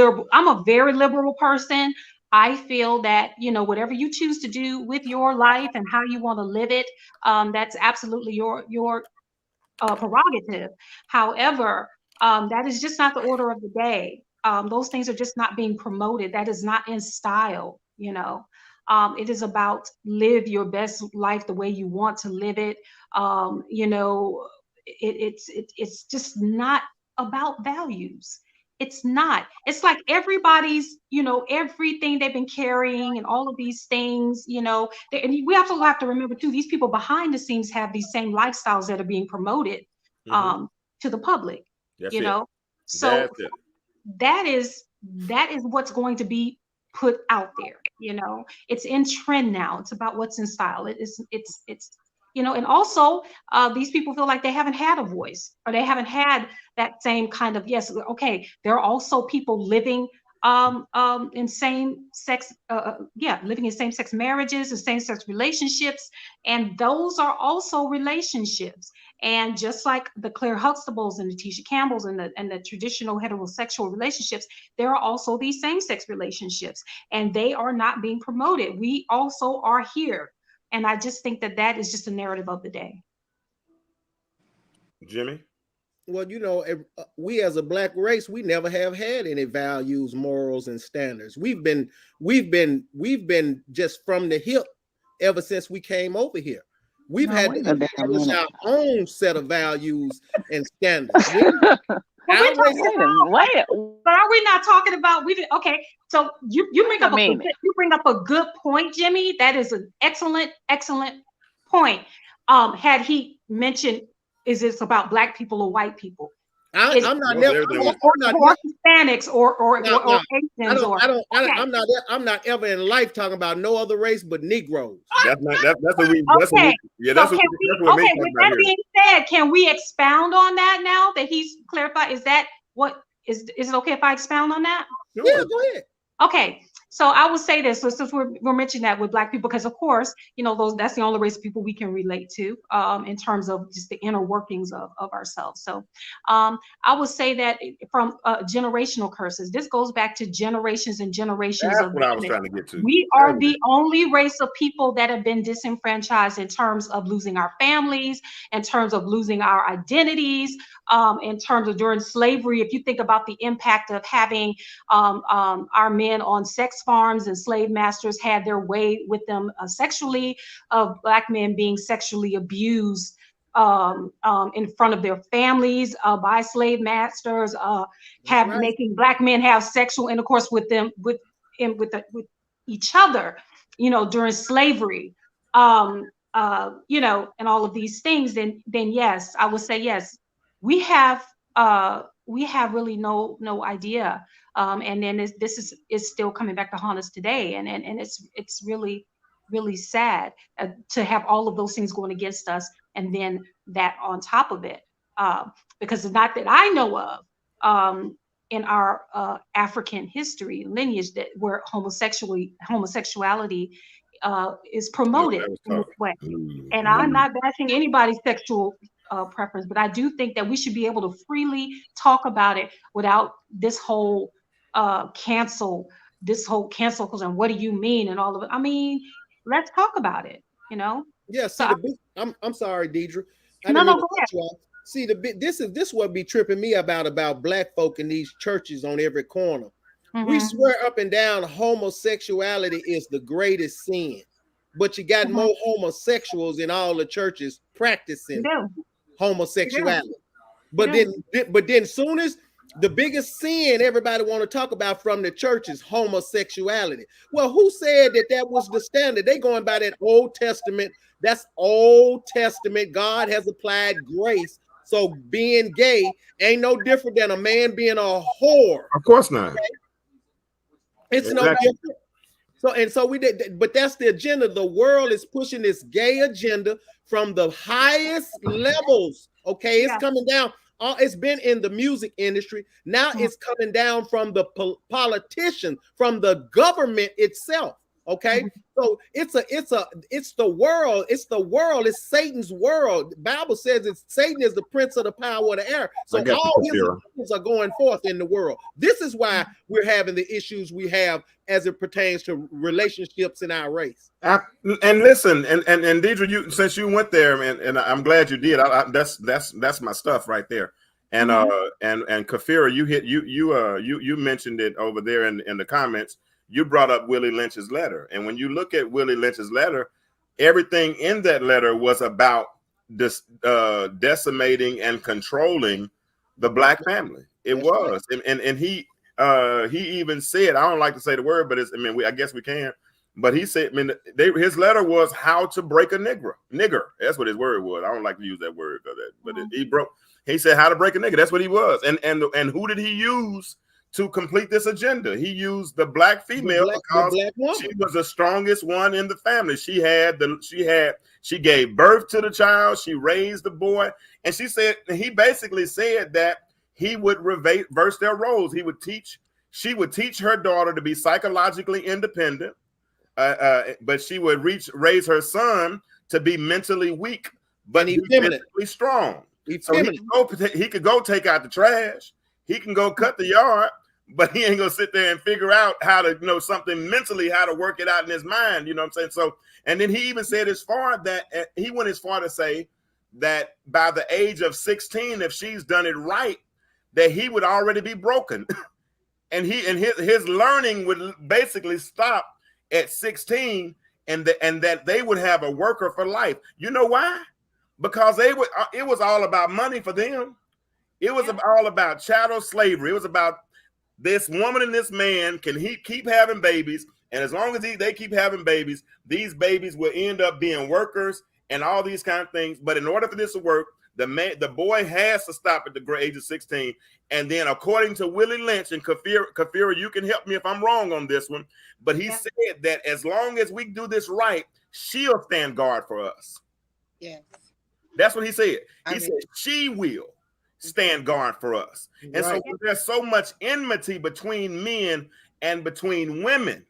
liberal person. I feel that, whatever you choose to do with your life and how you want to live it, that's absolutely your prerogative. However, that is just not the order of the day. Those things are just not being promoted. That is not in style. It is about live your best life the way you want to live it. It's just not about values. It's not. It's like everybody's, everything they've been carrying and all of these things, and we also have to remember too, these people behind the scenes have these same lifestyles that are being promoted to the public. So that is what's going to be put out there. It's in trend now. It's about what's in style. It's and also these people feel like they haven't had a voice, or they haven't had that same kind of, yes, okay, there are also people living in same-sex living in same-sex marriages and same-sex relationships, and those are also relationships. And just like the Claire Huxtables and the Tisha Campbells and the traditional heterosexual relationships, there are also these same-sex relationships, and they are not being promoted. We also are here. And I just think that is just a narrative of the day. Jimmy? Well, you know, we as a black race, we never have had any values, morals, and standards. We've been just from the hip ever since we came over here. We've No, had wait to a damn establish minute. our own set of values and standards. Well, Our we're talking race, Wait a minute. Wait. but are we not talking about okay? So you bring Wait a up minute. you bring up a good point, Jimmy. That is an excellent point. Had he mentioned, is this about black people or white people? I'm not never. Or Hispanics or Asians or okay. I'm not ever in life talking about no other race but Negroes. That's what we. Okay. That's what Okay. With that being said, can we expound on that now that he's clarified? Is that what is it okay if I expound on that? Yeah, go ahead. Okay, so I would say this. So since we're mentioning that with black people, because of course, you know, that's the only race of people we can relate to in terms of just the inner workings of ourselves. So I would say that from generational curses, this goes back to generations and generations That's of what I was trying to get to. We are the only race of people that have been disenfranchised in terms of losing our families, in terms of losing our identities, in terms of during slavery. If you think about the impact of having our men on sex farms and slave masters had their way with them sexually, of black men being sexually abused in front of their families by slave masters, making black men have sexual intercourse with them with each other, you know, during slavery, you know, and all of these things. Then yes, I would say yes, we have really no idea. And then this is still coming back to haunt us today, and it's really sad to have all of those things going against us, and then that on top of it, because it's not that I know of in our African history lineage that where homosexuality is promoted in this way. And I'm not bashing anybody's sexual preference, but I do think that we should be able to freely talk about it without this whole cancel culture and what do you mean and all of it. I mean, let's talk about it, you know? Yeah, see, I'm sorry, Deidra. No, go ahead. See, this what be tripping me about black folk in these churches on every corner. Mm-hmm. We swear up and down homosexuality is the greatest sin, but you got more homosexuals in all the churches practicing homosexuality. But then soon as the biggest sin everybody want to talk about from the church is homosexuality. Well, who said that was the standard? They going by that Old Testament. That's Old Testament. God has applied grace. So being gay ain't no different than a man being a whore. Of course not. Okay? It's no different. So we did, but that's the agenda. The world is pushing this gay agenda from the highest levels. Okay, it's coming down. It's been in the music industry. Now it's coming down from the politicians, from the government itself. Okay, so it's the world. It's Satan's world. The Bible says Satan is the prince of the power of the air. So all his things are going forth in the world. This is why we're having the issues we have as it pertains to relationships in our race. And listen, and Deidra, since you went there, and I'm glad you did. That's my stuff right there. And and Kafira, you mentioned it over there in the comments. You brought up Willie Lynch's letter, and when you look at Willie Lynch's letter, everything in that letter was about this decimating and controlling the black family. It was, and he even said, I don't like to say the word, but I guess we can. But he said, his letter was how to break a nigger. That's what his word was. I don't like to use that word, but he said how to break a nigger. That's what he was. And who did he use to complete this agenda? He used the black female because she was the strongest one in the family. She gave birth to the child. She raised the boy. And he basically said that he would reverse their roles. She would teach her daughter to be psychologically independent. But she would raise her son to be mentally weak, but be mentally strong. So he could go take out the trash. He can go cut the yard, but he ain't gonna sit there and figure out how to something mentally, how to work it out in his mind. You know what I'm saying? So, and then he even said he went as far to say that by the age of 16, if she's done it right, that he would already be broken. And his learning would basically stop at 16, and that they would have a worker for life. You know why? Because it was all about money for them. It was all about chattel slavery. It was about this woman and this man can keep having babies, and as long as they keep having babies, these babies will end up being workers and all these kind of things. But in order for this to work, the boy has to stop at the age of 16. And then according to Willie Lynch, and Kafira, you can help me if I'm wrong on this one, but he said that as long as we do this right, she'll stand guard for us. Yes. That's what he said. He said she will stand guard for us. And so there's so much enmity between men and between women.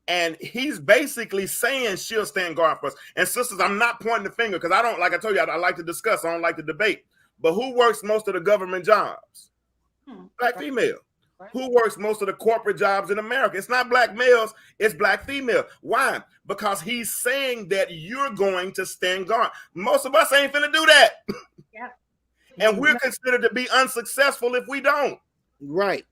And he's basically saying she'll stand guard for us. And sisters, I'm not pointing the finger, because I don't, like I told you, I like to discuss. I don't like to debate. But who works most of the government jobs? Black female. Who works most of the corporate jobs in America? It's not black males, it's black female. Why? Because he's saying that you're going to stand guard. Most of us ain't finna do that. Yeah. And we're considered to be unsuccessful if we don't. Right.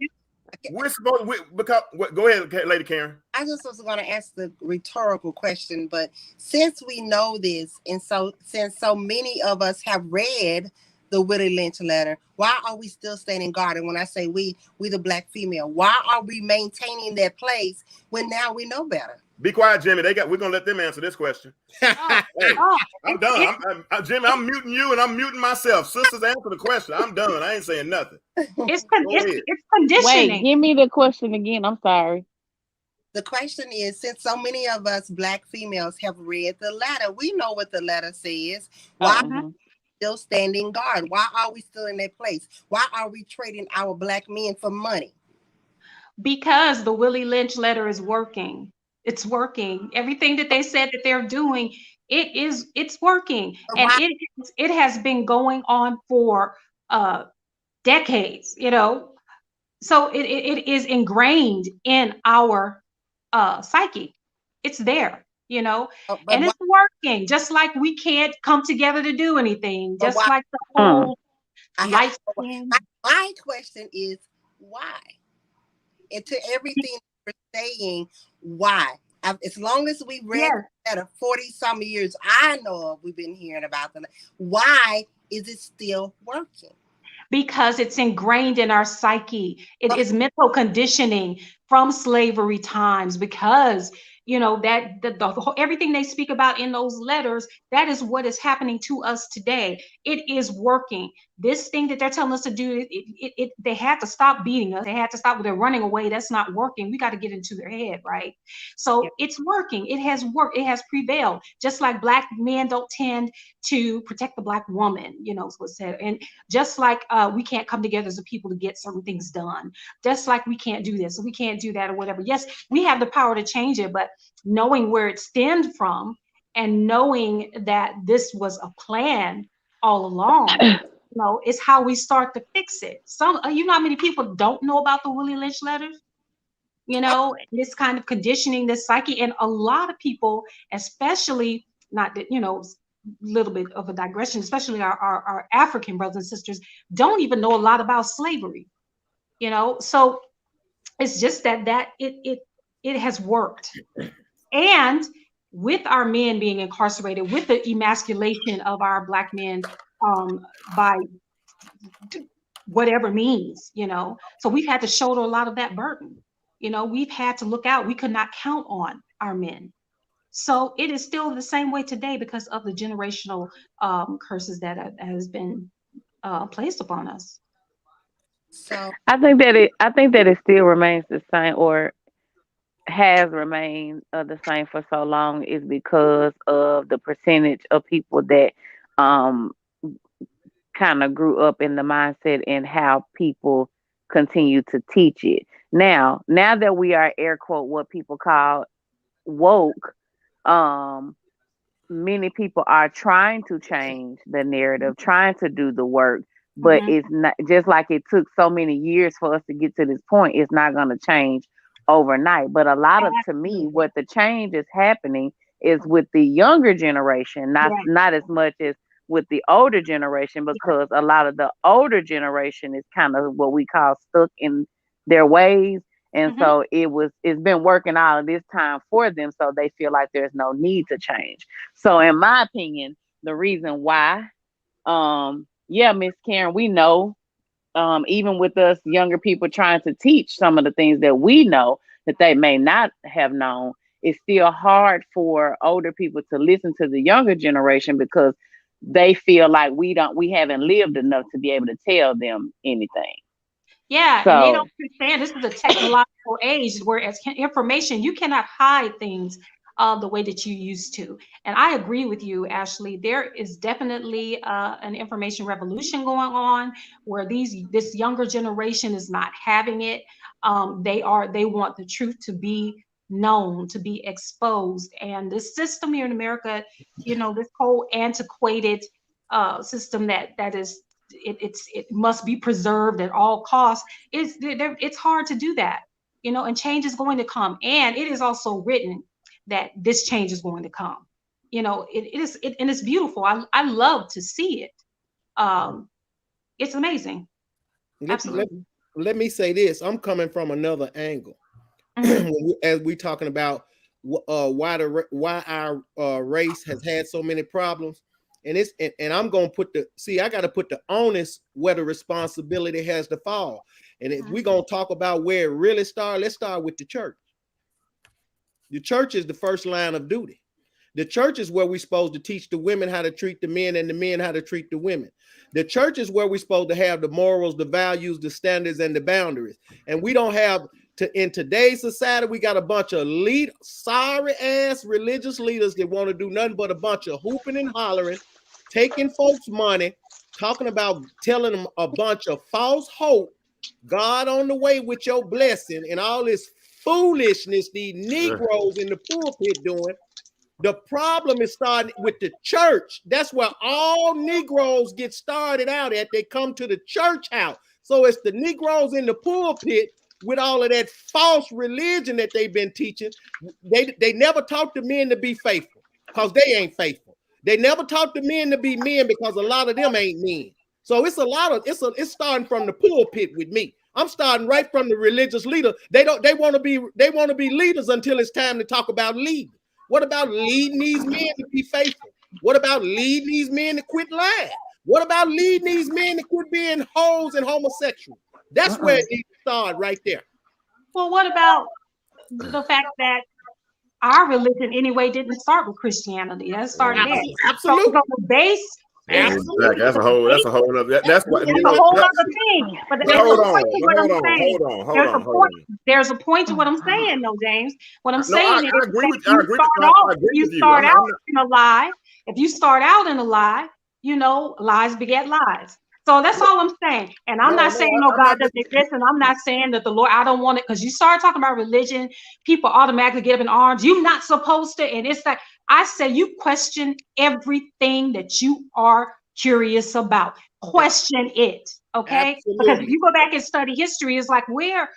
We're supposed to, because go ahead, Lady Karen. I just was going to ask the rhetorical question, but since we know this, and since so many of us have read the Willie Lynch letter, why are we still standing guard? And when I say we the black female, why are we maintaining that place when now we know better? Be quiet, Jimmy. We're gonna let them answer this question. Hey, I'm done. Jimmy, I'm muting you and I'm muting myself. Sisters, answer the question. I'm done. I ain't saying nothing. It's conditioning. Wait, give me the question again. I'm sorry. The question is, since so many of us black females have read the letter, we know what the letter says. Why are we still standing guard? Why are we still in that place? Why are we trading our black men for money? Because the Willie Lynch letter is working. It's working. Everything that they said that they're doing, it's working. And it has been going on for decades, So it is ingrained in our psyche. It's there, and it's working. Just like we can't come together to do anything. Just like the whole life. My question is why? And to everything we're saying, why? As long as we read that 40-some years, I know of, we've been hearing about them. Why is it still working? Because it's ingrained in our psyche. It is mental conditioning from slavery times, because that everything they speak about in those letters, that is what is happening to us today. It is working. This thing that they're telling us to do, they had to stop beating us. They had to stop with their running away. That's not working. We got to get into their head, right? So it's working. It has worked. It has prevailed. Just like black men don't tend to protect the black woman, is what's said. And just like we can't come together as a people to get certain things done. Just like we can't do this, we can't do that, or whatever. Yes, we have the power to change it, but knowing where it stemmed from and knowing that this was a plan all along, is how we start to fix it. Some, how many people don't know about the Willie Lynch letters? This kind of conditioning, this psyche, and a lot of people, especially not that, little bit of a digression, especially our African brothers and sisters, don't even know a lot about slavery. So it's just that it has worked. And with our men being incarcerated, with the emasculation of our black men by whatever means, so we've had to shoulder a lot of that burden. We've had to look out. We could not count on our men. So it is still the same way today because of the generational curses that has been placed upon us. So I think that it still remains the same, or has remained the same for so long, is because of the percentage of people that kind of grew up in the mindset and how people continue to teach it. Now that we are air quote what people call woke, many people are trying to change the narrative, trying to do the work, but it's not, just like it took so many years for us to get to this point, it's not going to change overnight. But a lot of, to me, what the change is happening is with the younger generation, not as much as with the older generation, because a lot of the older generation is kind of what we call stuck in their ways. And so it's been working all of this time for them. So they feel like there's no need to change. So in my opinion, the reason why, Miss Karen, we know, even with us younger people trying to teach some of the things that we know that they may not have known, it's still hard for older people to listen to the younger generation because they feel like we haven't lived enough to be able to tell them anything. Yeah, and they don't understand this is a technological age where as information, you cannot hide things the way that you used to. And I agree with you, Ashley. There is definitely an information revolution going on where this younger generation is not having it. They want the truth to be known, to be exposed. And this system here in America, this whole antiquated system that is it must be preserved at all costs. It's hard to do that, and change is going to come. And it is also written that this change is going to come. And it's beautiful. I love to see it. It's amazing. Absolutely. Let me say this. I'm coming from another angle. As we're talking about why our race has had so many problems. And I'm going to I got to put the onus where the responsibility has to fall. And if we're going to talk about where it really started, let's start with the church. The church is the first line of duty. The church is where we're supposed to teach the women how to treat the men and the men how to treat the women. The church is where we're supposed to have the morals, the values, the standards, and the boundaries. And we don't have in today's society, we got a bunch of sorry ass religious leaders that want to do nothing but a bunch of hooping and hollering, taking folks' money, talking about telling them a bunch of false hope, God on the way with your blessing, and all this foolishness these Negroes in the pulpit doing. The problem is starting with the church. That's where all Negroes get started out at. They come to the church house. So it's the Negroes in the pulpit with all of that false religion that they've been teaching. They never taught the men to be faithful because they ain't faithful. They never taught the men to be men because a lot of them ain't men. So it's it's starting from the pulpit with me. I'm starting right from the religious leader. They want to be leaders until it's time to talk about leading. What about leading these men to be faithful? What about leading these men to quit lying? What about leading these men to quit being hoes and homosexual? That's where it needs to start right there. Well, what about the fact that our religion anyway didn't start with Christianity? That started there. Absolutely. So the base. Exactly. That's a whole other. That's what. That's a whole other thing. But hold on. There's a point to what I'm saying, though, James. What I'm saying is, you start out in a lie. If you start out in a lie, lies beget lies. So that's all I'm saying. And I'm not saying God doesn't exist, and I'm not saying that the Lord, I don't want it, because you start talking about religion, people automatically get up in arms. You're not supposed to. And it's like, I say you question everything that you are curious about. Question it, okay? Absolutely. Because if you go back and study history, it's like where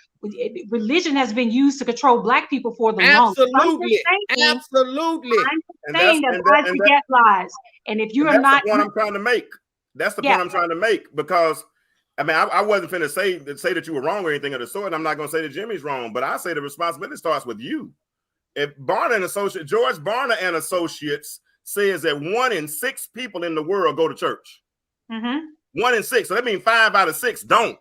religion has been used to control Black people for the longest. Absolutely. I'm saying that lies beget lies. And if you are not... That's the point I'm trying to make. That's the point I'm trying to make, because I wasn't finna say that you were wrong or anything of the sort. And I'm not gonna say that Jimmy's wrong, but I say the responsibility starts with you. If George Barna and Associates says that 1 in 6 people in the world go to church. 1 in 6. So that means 5 out of 6 don't.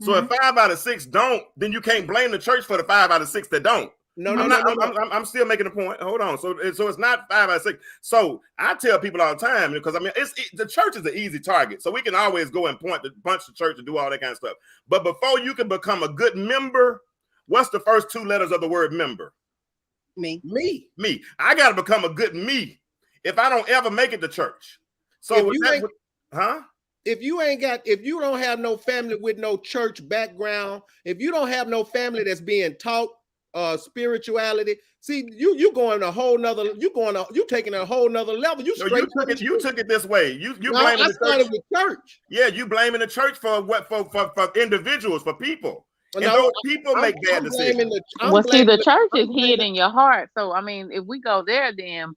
So if 5 out of 6 don't, then you can't blame the church for the 5 out of 6 that don't. I'm still making a point. Hold on. So it's not 5 out of 6. So I tell people all the time, because the church is an easy target. So we can always go and punch the church and do all that kind of stuff. But before you can become a good member, what's the first 2 letters of the word member? Me. I got to become a good me if I don't ever make it to church. So if you don't have no family with no church background, if you don't have no family that's being taught spirituality, see, you going a whole nother, you taking a whole nother level. You took it this way. You blaming I started with church. Yeah, you blaming the church for what for individuals, for people. And those people make bad decisions. The church is hid in your heart. So, if we go there, then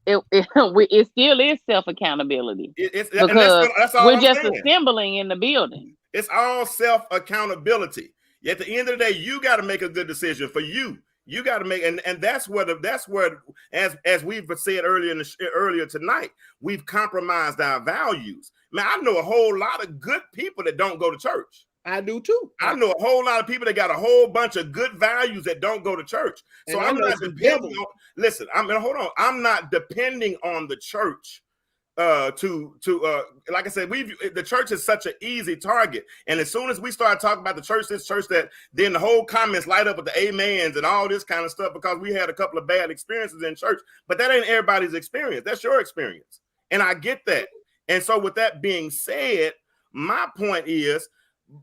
it still is self accountability And because that's all we're I'm just saying. assembling in the building. It's all self accountability. At the end of the day, you got to make a good decision for you. You got to make, and that's where as we've said earlier tonight, we've compromised our values. Man, I know a whole lot of good people that don't go to church. I do too. I know a whole lot of people that got a whole bunch of good values that don't go to church. So I'm not depending on. Listen, hold on. I'm not depending on the church like I said, the church is such an easy target. And as soon as we start talking about the church, this church, that then the whole comments light up with the amens and all this kind of stuff because we had a couple of bad experiences in church. But that ain't everybody's experience. That's your experience. And I get that. And so with that being said, my point is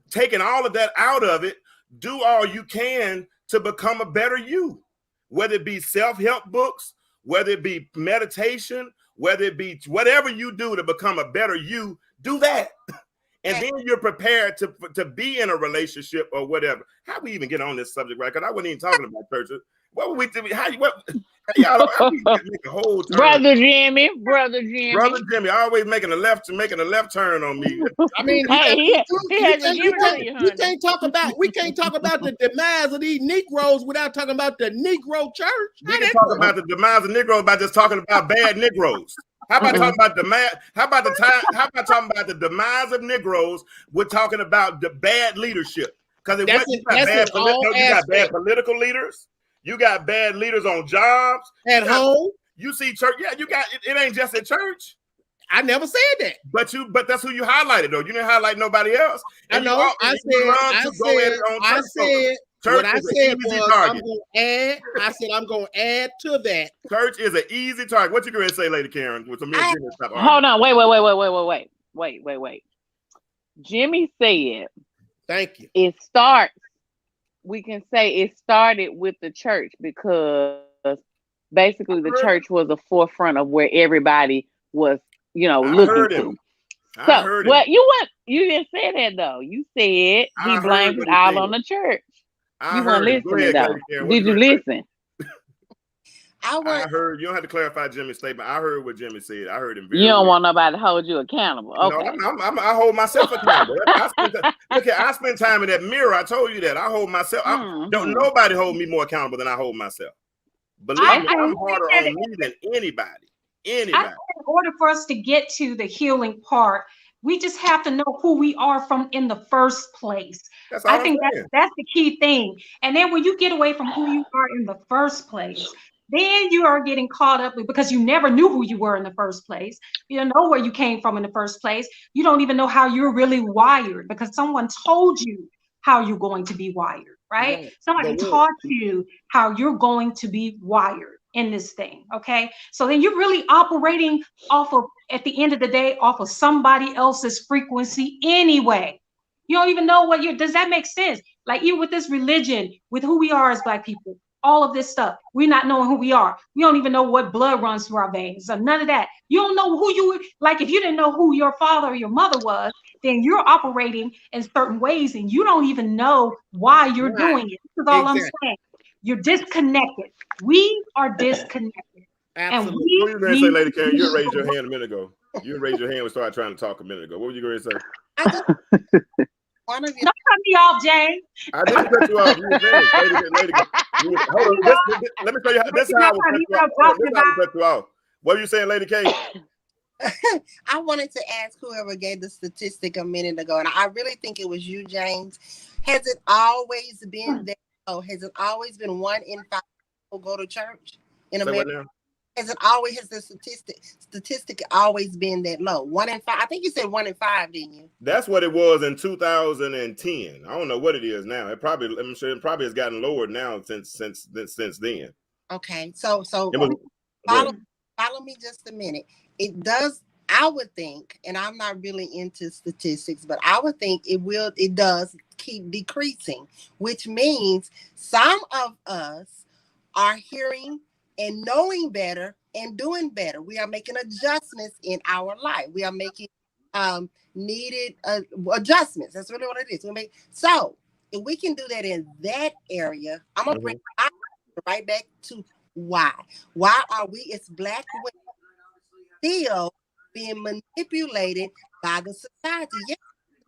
taking all of that out of it, do all you can to become a better you, whether it be self-help books, whether it be meditation, whether it be whatever you do to become a better you, do that. And then you're prepared to be in a relationship or whatever. How we even get on this subject, right? Because I wasn't even talking about churches. What were we doing? Y'all make a whole turn. Brother Jimmy, always making a left turn on me. I mean, we can't talk about the demise of these Negroes without talking about the Negro church. We can talk about the demise of Negroes by just talking about bad Negroes. How about talking about talking about the demise of Negroes? We're talking about the bad leadership. Because you got bad political leaders. You got bad leaders on jobs. At home. You see church. Yeah, you got it ain't just at church. I never said that. But that's who you highlighted though. You didn't highlight nobody else. And I know. I said what I said was I'm gonna add to that. Church is an easy target. What you gonna say, Lady Karen? With some hold on, wait. Jimmy said, thank you. We can say it started with the church because basically the church was the forefront of where everybody was, looking to. Well, you didn't say that though. You said he blamed it all on the church. You weren't listening though. Did you listen? I heard. You don't have to clarify Jimmy's statement. I heard what Jimmy said. I heard him. You don't want nobody to hold you accountable. Okay. No, I hold myself accountable. I spend time in that mirror. I told you that. I hold myself. Don't nobody hold me more accountable than I hold myself. Believe me, I'm harder on me than anybody. I think in order for us to get to the healing part, we just have to know who we are from in the first place. I think that's the key thing. And then when you get away from who you are in the first place, then you are getting caught up with, because you never knew who you were in the first place. You don't know where you came from in the first place. You don't even know how you're really wired because someone told you how you're going to be wired, right? Somebody taught you how you're going to be wired in this thing, okay? So then you're really operating off of, at the end of the day, off of somebody else's frequency anyway. You don't even know does that make sense? Like even with this religion, with who we are as Black people, all of this stuff, we're not knowing who we are. We don't even know what blood runs through our veins. So none of that. You don't know who you, like if you didn't know who your father or your mother was, then you're operating in certain ways and you don't even know why you're doing it. This is all I'm saying. You're disconnected. We are disconnected. Absolutely. What were you going to say, Lady Karen? You raised your hand a minute ago. You raised your hand and started trying to talk a minute ago. What were you going to say? One of you. Don't cut me off, Jane. I didn't cut you off. You were finished. Lady, hold on. Let me tell you how. This is how I would cut you off. What were you saying, Lady K? I wanted to ask whoever gave the statistic a minute ago, and I really think it was you, James. Has it always been that? Oh, has it always been 1 in 5 people go to church in America? Has the statistic always been that low? 1 in 5. I think you said 1 in 5, didn't you? That's what it was in 2010. I don't know what it is now. I'm sure it probably has gotten lower now since then. Okay, so follow me just a minute. It does. I would think, and I'm not really into statistics, but I would think it does keep decreasing, which means some of us are hearing and knowing better and doing better. We are making adjustments in our life. We are making needed adjustments. That's really what it is. So if we can do that in that area, I'm gonna bring right back to why. Why are we as Black women still being manipulated by the society. Yes,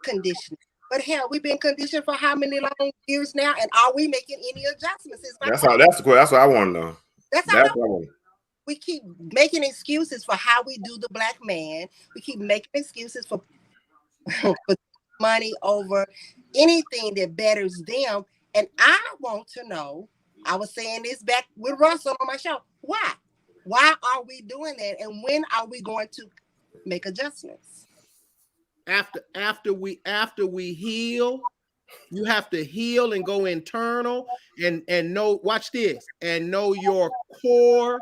conditioning. But hell, we've been conditioned for how many long years now? And are we making any adjustments? Is my That's question. all. That's the question. That's what I want to know. That's That's all. what I want. We keep making excuses for how we do the black man. We keep making excuses for money over anything that betters them. And I want to know, I was saying this back with Russell on my show. Why? Why are we doing that? And when are we going to make adjustments? After we heal, you have to heal and go internal and know, watch this, and know your core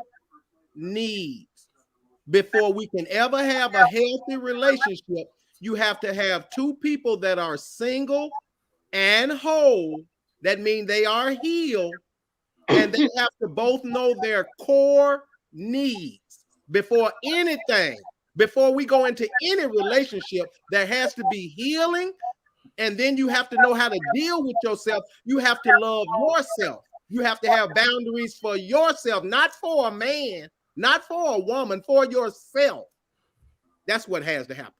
needs. Before we can ever have a healthy relationship, you have to have two people that are single and whole. That means they are healed, and they have to both know their core needs before anything. Before we go into any relationship, there has to be healing, and then you have to know how to deal with yourself. You have to love yourself. You have to have boundaries for yourself, not for a man, not for a woman, for yourself. That's what has to happen.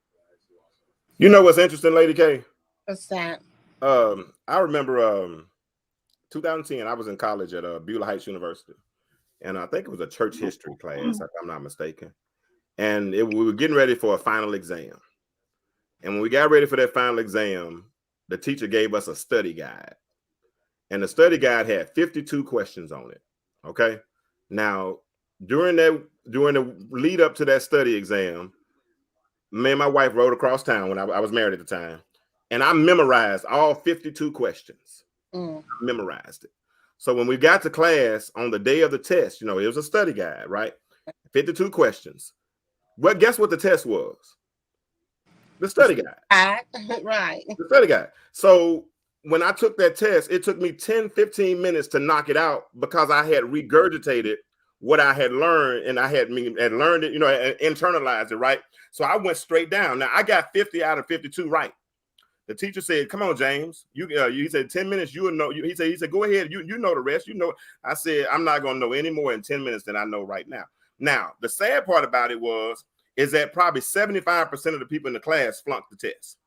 You know what's interesting, Lady K? What's that? I remember 2010, I was in college at Beulah Heights University, and I think it was a church history class, if I'm not mistaken. And we were getting ready for a final exam. And when we got ready for that final exam, the teacher gave us a study guide. And the study guide had 52 questions on it. Okay. Now, during the lead up to that study exam, me and my wife rode across town when I was married at the time. And I memorized all 52 questions. I memorized it. So when we got to class on the day of the test, it was a study guide, right? 52 questions. Well, guess what the test was? The study guide. Right. The study guide. So when I took that test, it took me 10, 15 minutes to knock it out because I had regurgitated what I had learned, and I had learned it, and internalized it, right? So I went straight down. Now I got 50 out of 52 right. The teacher said, "Come on, James. He said 10 minutes. You will know." He said, "Go ahead. You know the rest. You know." I said, "I'm not going to know any more in 10 minutes than I know right now." Now, the sad part about it is that probably 75% of the people in the class flunked the test.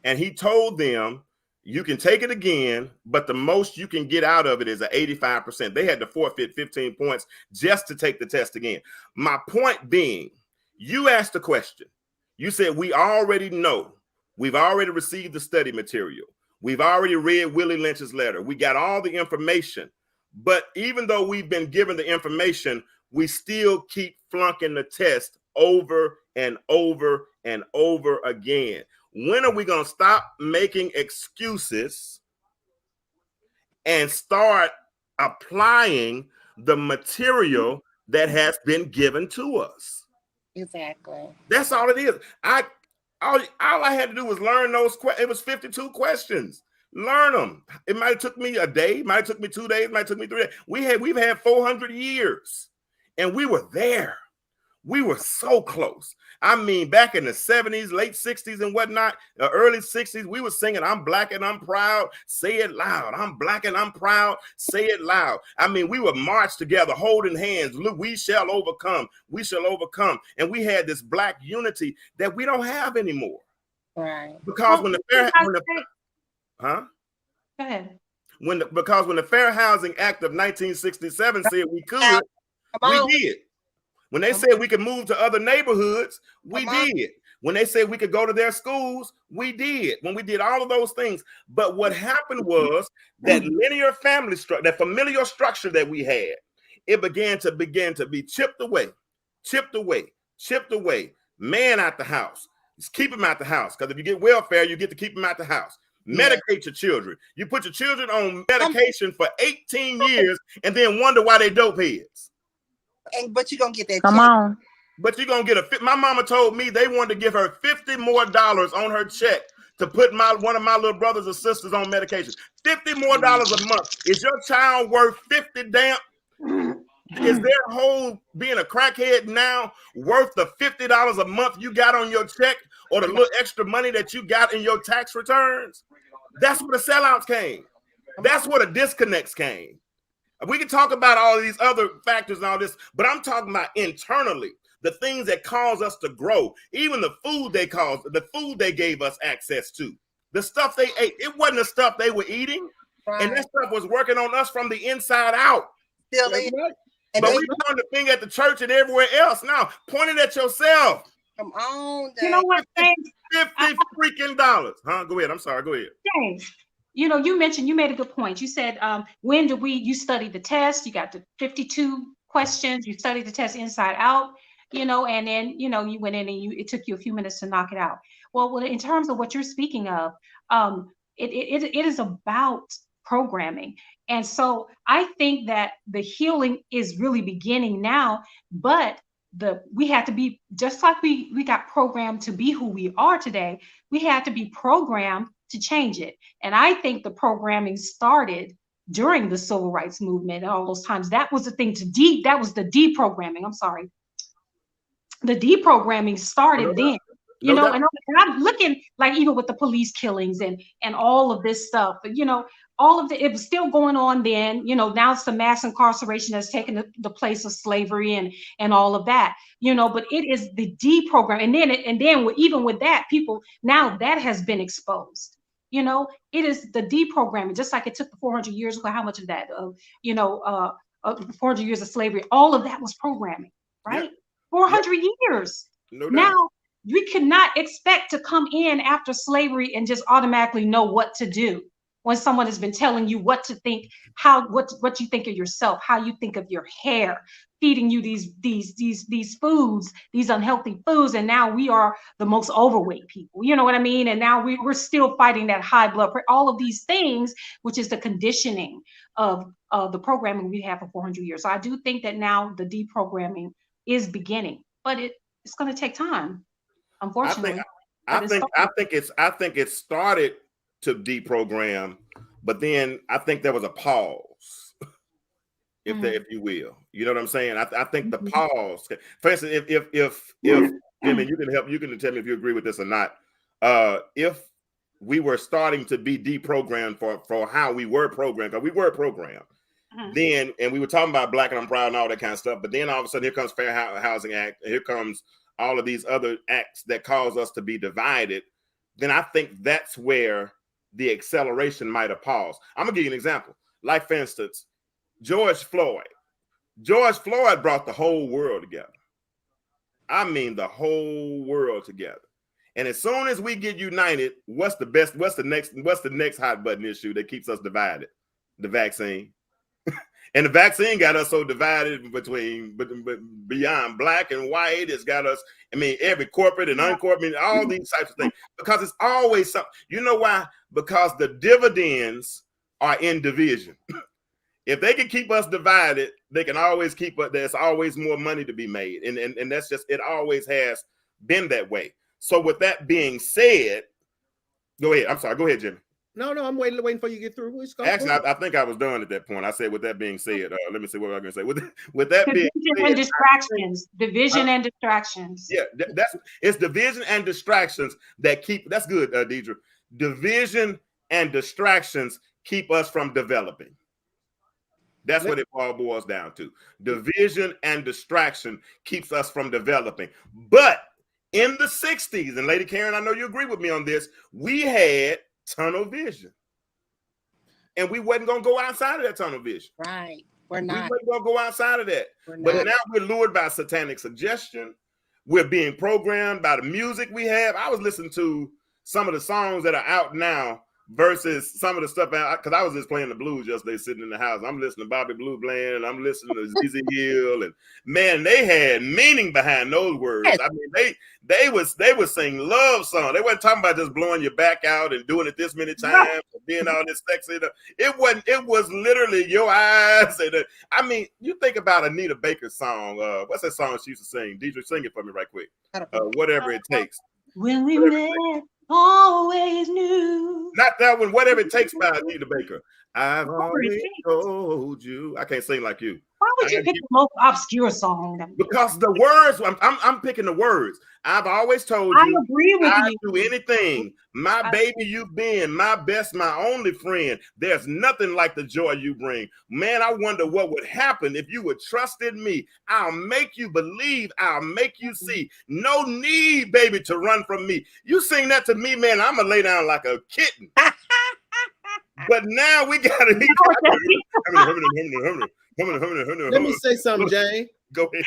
And he told them, you can take it again, but the most you can get out of it is an 85%. They had to forfeit 15 points just to take the test again. My point being, you asked the question. You said, we already know. We've already received the study material. We've already read Willie Lynch's letter. We got all the information. But even though we've been given the information, we still keep flunking the test over and over and over again. When are we going to stop making excuses and start applying the material that has been given to us? Exactly. That's all it is. All I had to do was learn those questions. It was 52 questions. Learn them. It might have took me a day. It might have took me 2 days. It might have took me 3 days. We've had 400 years, and we were there. We were so close. I mean, back in the 70s, late 60s and whatnot, the early 60s, we were singing, "I'm black and I'm proud, say it loud. I'm black and I'm proud, say it loud." I mean, we would march together, holding hands. Look, we shall overcome. We shall overcome. And we had this black unity that we don't have anymore. Right. Because when Go ahead. Because when the Fair Housing Act of 1967 said we could, we did. When they said we could move to other neighborhoods, we did. When they said we could go to their schools, we did. When we did all of those things. But what happened was that linear family structure, that familial structure that we had, it began to be chipped away. Man out the house. Just keep them out the house. Because if you get welfare, you get to keep them out the house. Medicate your children. You put your children on medication for 18 years and then wonder why they dope heads. But you're gonna get that. Come on. But you're gonna get my mama told me they wanted to give her $50 more on her check to put one of my little brothers or sisters on medication. $50 more a month. Is your child worth 50 damn? Is their whole being a crackhead now worth the $50 a month you got on your check or the little extra money that you got in your tax returns? That's where the sellouts came. That's where the disconnects came. We can talk about all of these other factors and all this, but I'm talking about internally. the things that cause us to grow, even the food they gave us access to, the stuff they ate, it wasn't the stuff they were eating. Right. And that stuff was working on us from the inside out. Still That's is. right. And But they we point the finger at the church and everywhere else. Now, point it at yourself. come on, You know Dave. what, James? $50 freaking dollars. Huh? Go ahead. I'm sorry. Go ahead. James, you know, you made a good point. You said, when did you studied the test? You got the 52 questions. You studied the test inside out, you know, and then, you know, you went in and it took you a few minutes to knock it out. Well, in terms of what you're speaking of, it is about programming. And so I think that the healing is really beginning now, but we had to be, just like we got programmed to be who we are today, we had to be programmed to change it. And I think the programming started during the civil rights movement and all those times. That was the thing that was the deprogramming. I'm sorry. The deprogramming started then. You know, and I'm looking like even with the police killings and all of this stuff, you know, it was still going on then. You know, now it's the mass incarceration that's taken the place of slavery and all of that, you know, but it is the deprogram. And then even with that, people now that has been exposed. You know, it is the deprogramming, just like it took the 400 years ago. How much of that, 400 years of slavery, all of that was programming, right? Yep. 400 years. No doubt. Now, we could not expect to come in after slavery and just automatically know what to do when someone has been telling you what to think, what you think of yourself, how you think of your hair, feeding you these foods, these unhealthy foods, and now we are the most overweight people. You know what I mean? And now we're still fighting that high blood pressure, all of these things, which is the conditioning of the programming we have for 400 years. So I do think that now the deprogramming is beginning, but it's going to take time. Unfortunately, I think it started to deprogram, but then I think there was a pause, if you will. You know what I'm saying? I think the pause. For instance, if Jimmy, you can tell me if you agree with this or not. If we were starting to be deprogrammed for how we were programmed, because we were programmed. Then, and we were talking about Black and I'm Proud and all that kind of stuff, but then all of a sudden here comes Fair Housing Act, and here comes all of these other acts that cause us to be divided, then I think that's where the acceleration might have paused. I'm gonna give you an example. Like, for instance, George Floyd. George Floyd brought the whole world together. I mean, the whole world together. And as soon as we get united, what's the next hot button issue that keeps us divided? The vaccine. And the vaccine got us so divided beyond Black and white. It's got us, I mean, every corporate and uncorporate, all these types of things, because it's always something. You know why? Because the dividends are in division. If they can keep us divided, they can always keep us. There's always more money to be made. And that's just, it always has been that way. So with that being said, go ahead. I'm sorry. Go ahead, Jimmy. No, I'm waiting for you to get through. Actually, I think I was done at that point. I said, with that being said, let me see what I was going to say. With that being said, division and distractions. Yeah, it's division and distractions that keep. That's good, Deidra. Division and distractions keep us from developing. That's what it all boils down to. Division and distraction keeps us from developing. But in the 60s, and Lady Karen, I know you agree with me on this, we had tunnel vision, and we wasn't going to go outside of that tunnel vision. Right, we're not. We wasn't going to go outside of that. But now we're lured by satanic suggestion. We're being programmed by the music we have. I was listening to some of the songs that are out now versus some of the stuff out, because I was just playing the blues yesterday, sitting in the house. I'm listening to Bobby Blue Bland, and I'm listening to ZZ Hill, and man, they had meaning behind those words. I mean, they was sing love songs. They wasn't talking about just blowing your back out and doing it this many times, and being all this sexy. It wasn't. It was literally your eyes. And I mean, you think about Anita Baker's song. What's that song she used to sing? Deidra, sing it for me right quick. Whatever it takes. When we met, always knew. Not that one. Whatever it takes by Anita Baker. I've always told you. I can't sing like you. Why would you pick the most obscure song? Because the words, I'm picking the words. I've always told I you, agree with I'd you. do anything. My baby, you've been my best, my only friend. There's nothing like the joy you bring. Man, I wonder what would happen if you would trust in me. I'll make you believe. I'll make you see. No need, baby, to run from me. You sing that to me, man, I'm going to lay down like a kitten. But now we got to. Let me say something, Jane. Go ahead.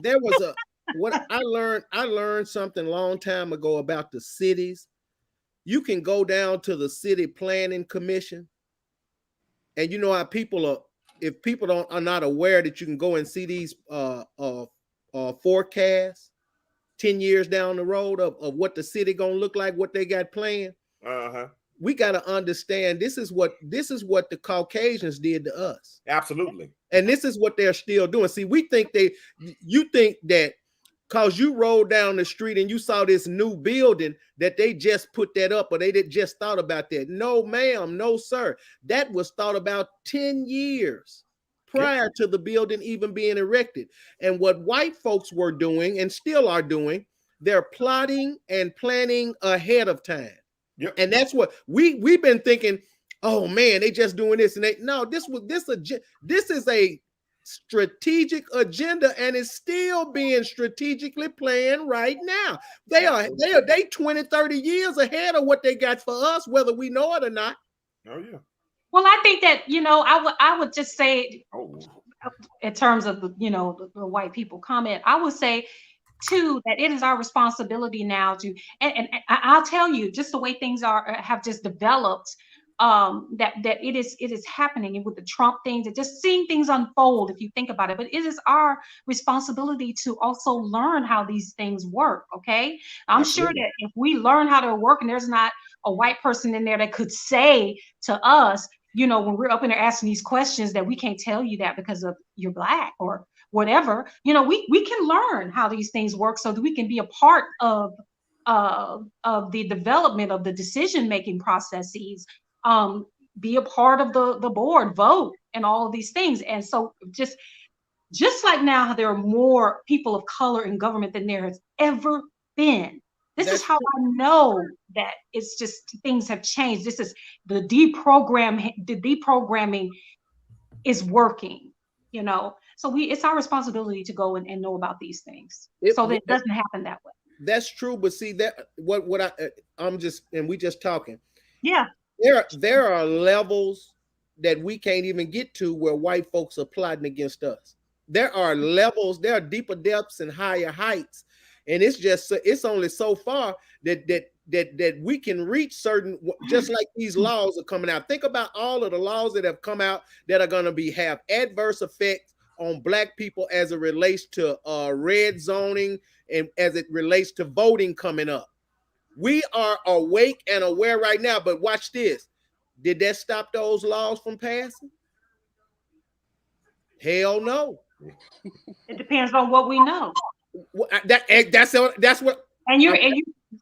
There was what I learned something a long time ago about the cities. You can go down to the city planning commission, and you know how people are. If people are not aware that you can go and see these forecasts 10 years down the road of what the city gonna look like, what they got planned. We got to understand this is what the Caucasians did to us. Absolutely. And this is what they're still doing. See, you think that because you rolled down the street and you saw this new building that they just put that up, or they just thought about that. No, ma'am, no, sir. That was thought about 10 years prior to the building even being erected. And what white folks were doing and still are doing, they're plotting and planning ahead of time. Yep. And that's what we've been thinking. Oh man, they just doing this and this is a strategic agenda, and it's still being strategically planned right now. They are 20, 30 years ahead of what they got for us, whether we know it or not. Oh yeah. Well, I think that I would just say, in terms of the white people comment, I would say too that it is our responsibility now to, and I'll tell you, just the way things have just developed, that it is happening, and with the Trump things, and just seeing things unfold, if you think about it. But it is our responsibility to also learn how these things work. Okay, I'm sure that if we learn how to work, and there's not a white person in there that could say to us, when we're up in there asking these questions, that we can't tell you that because of you're Black or whatever, we can learn how these things work so that we can be a part of the development of the decision-making processes, be a part of the board, vote, and all of these things. And so just like now, there are more people of color in government than there has ever been. This is how I know that it's just things have changed. This is the deprogramming is working, So it's our responsibility to go and know about these things so that it doesn't happen that way. That's true, but see that we just talking. Yeah. There are levels that we can't even get to where white folks are plotting against us. There are levels, there are deeper depths and higher heights, and it's only so far that we can reach certain, just like these laws are coming out. Think about all of the laws that have come out that are going to have adverse effects on Black people as it relates to red zoning and as it relates to voting coming up. We are awake and aware right now, but watch this. Did that stop those laws from passing? Hell no. It depends on what we know. That's what. And you're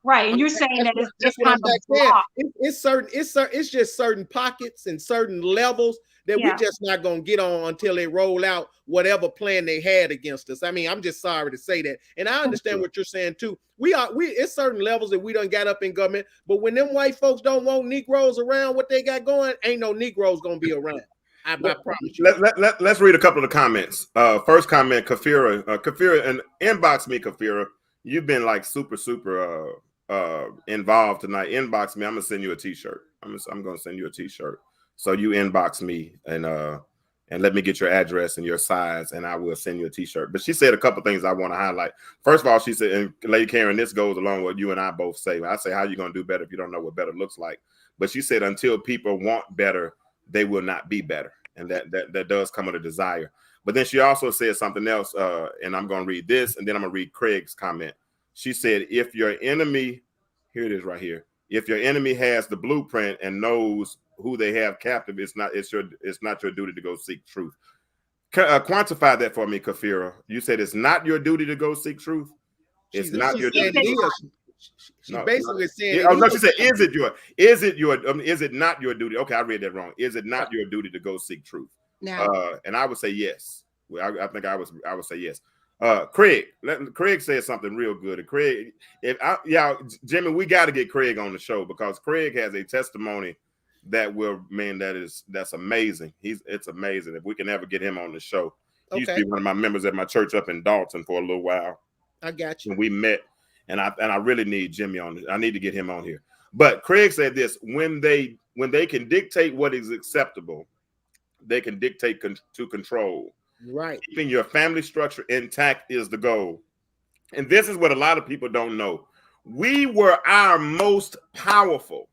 right, and you're saying that it's just kind of it's just certain pockets and certain levels that we're just not gonna get on until they roll out whatever plan they had against us. I mean, I'm just sorry to say that, and I understand what you're saying too. It's certain levels that we done got up in government, but when them white folks don't want Negroes around, what they got going, ain't no Negroes gonna be around. I promise you. Let's read a couple of the comments. First comment, Kafira, and inbox me, Kafira. You've been like super involved tonight. Inbox me. I'm gonna send you a t-shirt. I'm gonna send you a t-shirt. So you inbox me and let me get your address and your size, and I will send you a t-shirt. But she said a couple things I want to highlight. First of all, she said, and Lady Karen, this goes along with what you and I both say. I say, how are you gonna do better if you don't know what better looks like? But she said, until people want better, they will not be better. And that does come with a desire. But then she also said something else, and I'm going to read this, and then I'm going to read Craig's comment. She said, if your enemy, here it is right here, if your enemy has the blueprint and knows who they have captive, it's not your duty to go seek truth. Quantify that for me, Kafira. You said it's not your duty to go seek truth? It's not your duty. She's basically saying. Oh no, she said, is it not your duty? Okay, I read that wrong. Is it not your duty to go seek truth? Now, and I would say yes. I think I would say yes. Craig said something real good. And Craig, Jimmy, we got to get Craig on the show because Craig has a testimony that's amazing. It's amazing. If we can ever get him on the show. He used to be one of my members at my church up in Dalton for a little while. I got you. And we met, and I really need Jimmy on. I need to get him on here. But Craig said this: when they can dictate what is acceptable, they can dictate to control. Right. Keeping your family structure intact is the goal. And this is what a lot of people don't know. We were our most powerful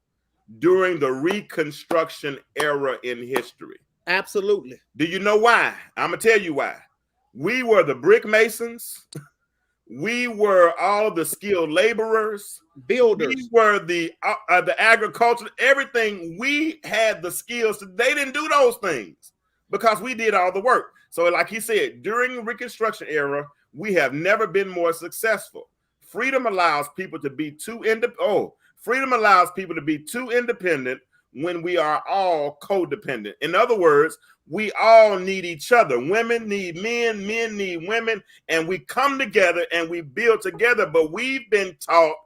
during the Reconstruction era in history. Absolutely. Do you know why? I'm going to tell you why. We were the brick masons. We were all the skilled laborers. Builders. We were the agriculture, everything. We had the skills. They didn't do those things because we did all the work. So like he said, during the Reconstruction era, we have never been more successful. Freedom allows people to be too independent when we are all codependent. In other words, we all need each other. Women need men, men need women, and we come together and we build together. But we've been taught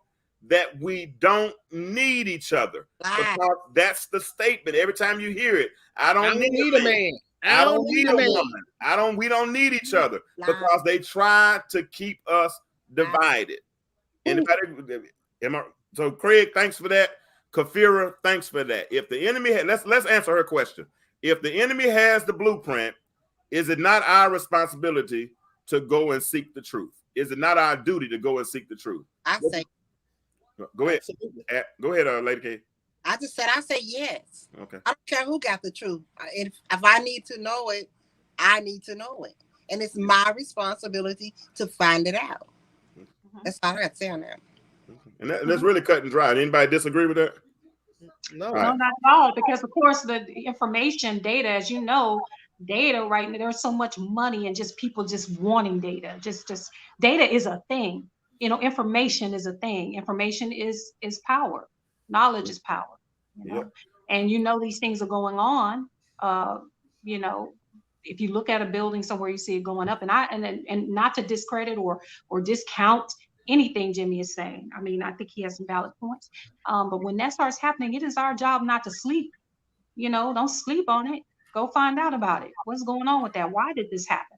that we don't need each other. Because that's the statement. Every time you hear it, I don't need a man. I don't need a woman. We don't need each other because they try to keep us divided. So Craig, thanks for that. Kafira, thanks for that. If the enemy let's answer her question. If the enemy has the blueprint, is it not our responsibility to go and seek the truth? Is it not our duty to go and seek the truth? I say go ahead. Go ahead, Lady K. I say yes. Okay. I don't care who got the truth. If I need to know it, I need to know it. And it's my responsibility to find it out. That's all I got to say on that. And that's really cut and dry. Anybody disagree with that? No, not at all. Because of course the information, data, as you know, data right now, there's so much money and just people just wanting data. Just data is a thing. Information is a thing. Information is power. Knowledge is power. And these things are going on. If you look at a building somewhere, you see it going up, and not to discredit or discount anything Jimmy is saying. I mean, I think he has some valid points. But when that starts happening, it is our job not to sleep. Don't sleep on it. Go find out about it. What's going on with that? Why did this happen?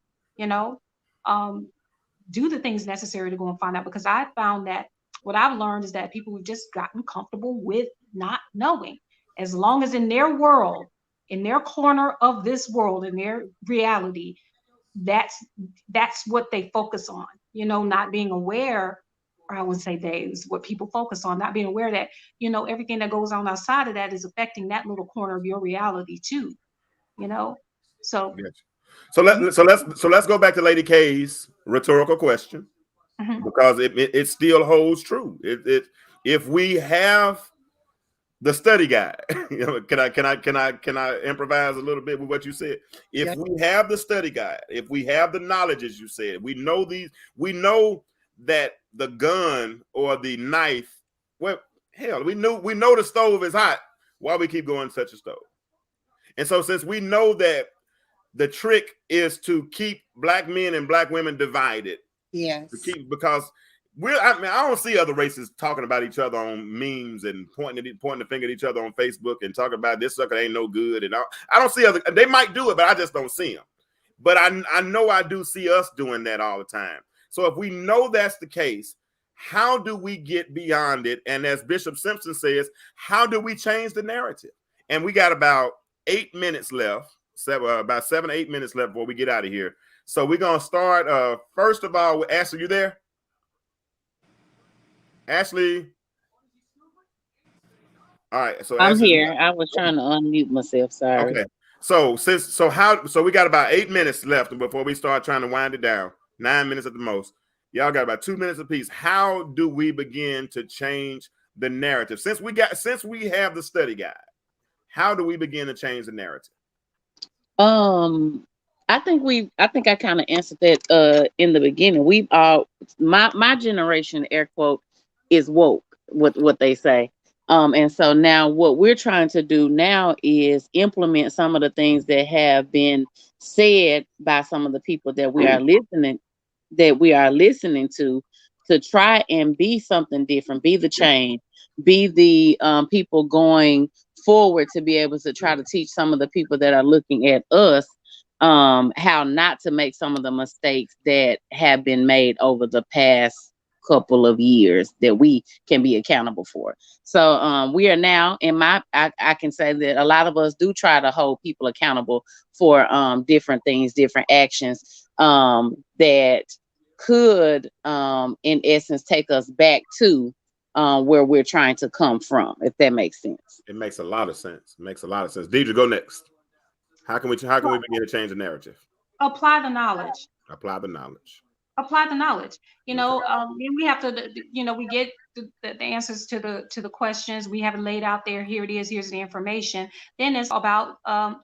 Do the things necessary to go and find out, because I found that what I've learned is that people have just gotten comfortable with not knowing. As long as in their world, in their corner of this world, in their reality, that's what they focus on. Not being aware, or I wouldn't say is what people focus on, not being aware that, everything that goes on outside of that is affecting that little corner of your reality too. So let's go back to Lady K's rhetorical question. Because it still holds true. If we have the study guide, can I improvise a little bit with what you said? If we have the study guide, if we have the knowledge, as you said, we know that the gun or the knife, well, hell, we know the stove is hot. Why we keep going to such a stove? And so since we know that the trick is to keep black men and black women divided. Yes. Because I don't see other races talking about each other on memes and pointing the finger at each other on Facebook and talking about this sucker ain't no good. And I don't see they might do it, but I just don't see them. But I know I do see us doing that all the time. So if we know that's the case, how do we get beyond it? And as Bishop Simpson says, how do we change the narrative? And we got about 8 minutes left, about 7 or 8 minutes left before we get out of here. So we're going to start, first of all, with Ashley. You there? Ashley? All right. So I'm Ashley, here. I was trying to unmute myself. Sorry. Okay. So we got about 8 minutes left before we start trying to wind it down. 9 minutes at the most. Y'all got about 2 minutes apiece. How do we begin to change the narrative? Since we have the study guide, how do we begin to change the narrative? I think I kind of answered that in the beginning. My generation, air quote, is woke, what they say. And so now what we're trying to do now is implement some of the things that have been said by some of the people that we are listening to try and be something different, be the change, be the people going forward to be able to try to teach some of the people that are looking at us how not to make some of the mistakes that have been made over the past couple of years that we can be accountable for. So we are now I can say that a lot of us do try to hold people accountable for different things, different actions that could in essence take us back to where we're trying to come from, if that makes sense. It makes a lot of sense. It makes a lot of sense. Deidra, go next. How can we begin to change the narrative? Apply the knowledge. Apply the knowledge. Apply the knowledge. You know, Okay. we have to, you know, we get the answers to the questions. We have it laid out there. Here it is. Here's the information. Then it's about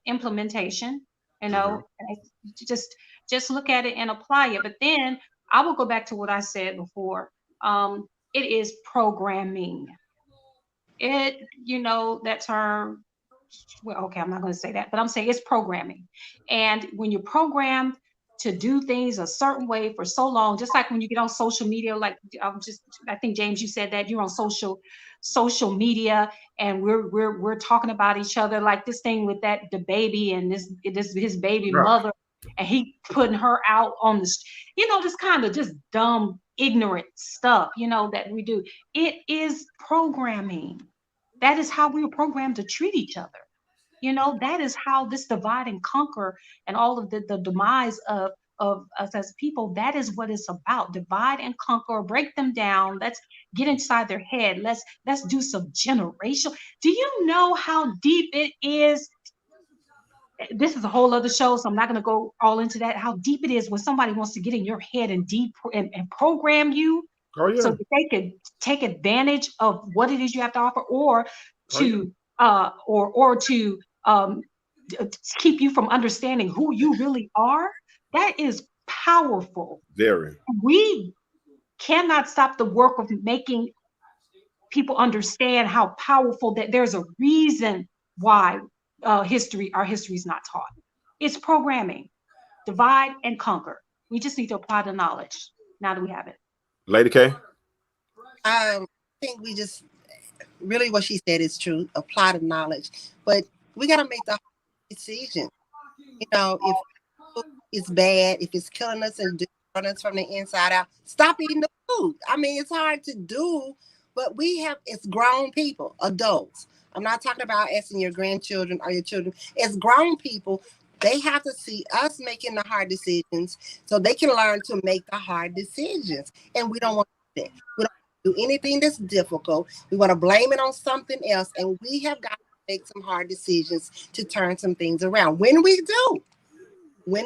implementation. You know, and just look at it and apply it. But then I will go back to what I said before. It is programming. It, you know, that term. Well, okay, I'm not going to say that, but I'm saying it's programming. And when you're programmed to do things a certain way for so long, just like when you get on social media, like I think James, you said that you're on social media, and we're talking about each other, like this thing with the baby and this his baby Right. mother, and he putting her out on the, you know, this kind of just dumb, ignorant stuff, you know, that we do. It is programming. That is how we were programmed to treat each other. You know, that is how this divide and conquer and all of the demise of us as people, that is what it's about. Divide and conquer, break them down. Let's get inside their head. Let's do some generational. Do you know how deep it is? This is a whole other show, so I'm not going to go all into that. How deep it is when somebody wants to get in your head and and program you, Oh yeah. so that they could take advantage of what it is you have to offer, or to or to keep you from understanding who you really are. That is powerful. Very. We cannot stop the work of making people understand how powerful, that there's a reason why our history is not taught. It's programming. Divide and conquer. We just need to apply the knowledge. Now that we have it. Lady K. I think we just really what she said is true. Apply the knowledge, but we got to make the decision. You know, if it's bad, if it's killing us and destroying us from the inside out, stop eating the food. I mean, it's hard to do, but it's grown people, adults. I'm not talking about asking your grandchildren or your children. It's grown people. They have to see us making the hard decisions so they can learn to make the hard decisions. And we don't want to do that. We don't do anything that's difficult. We want to blame it on something else. And we have got to make some hard decisions to turn some things around. When we do, we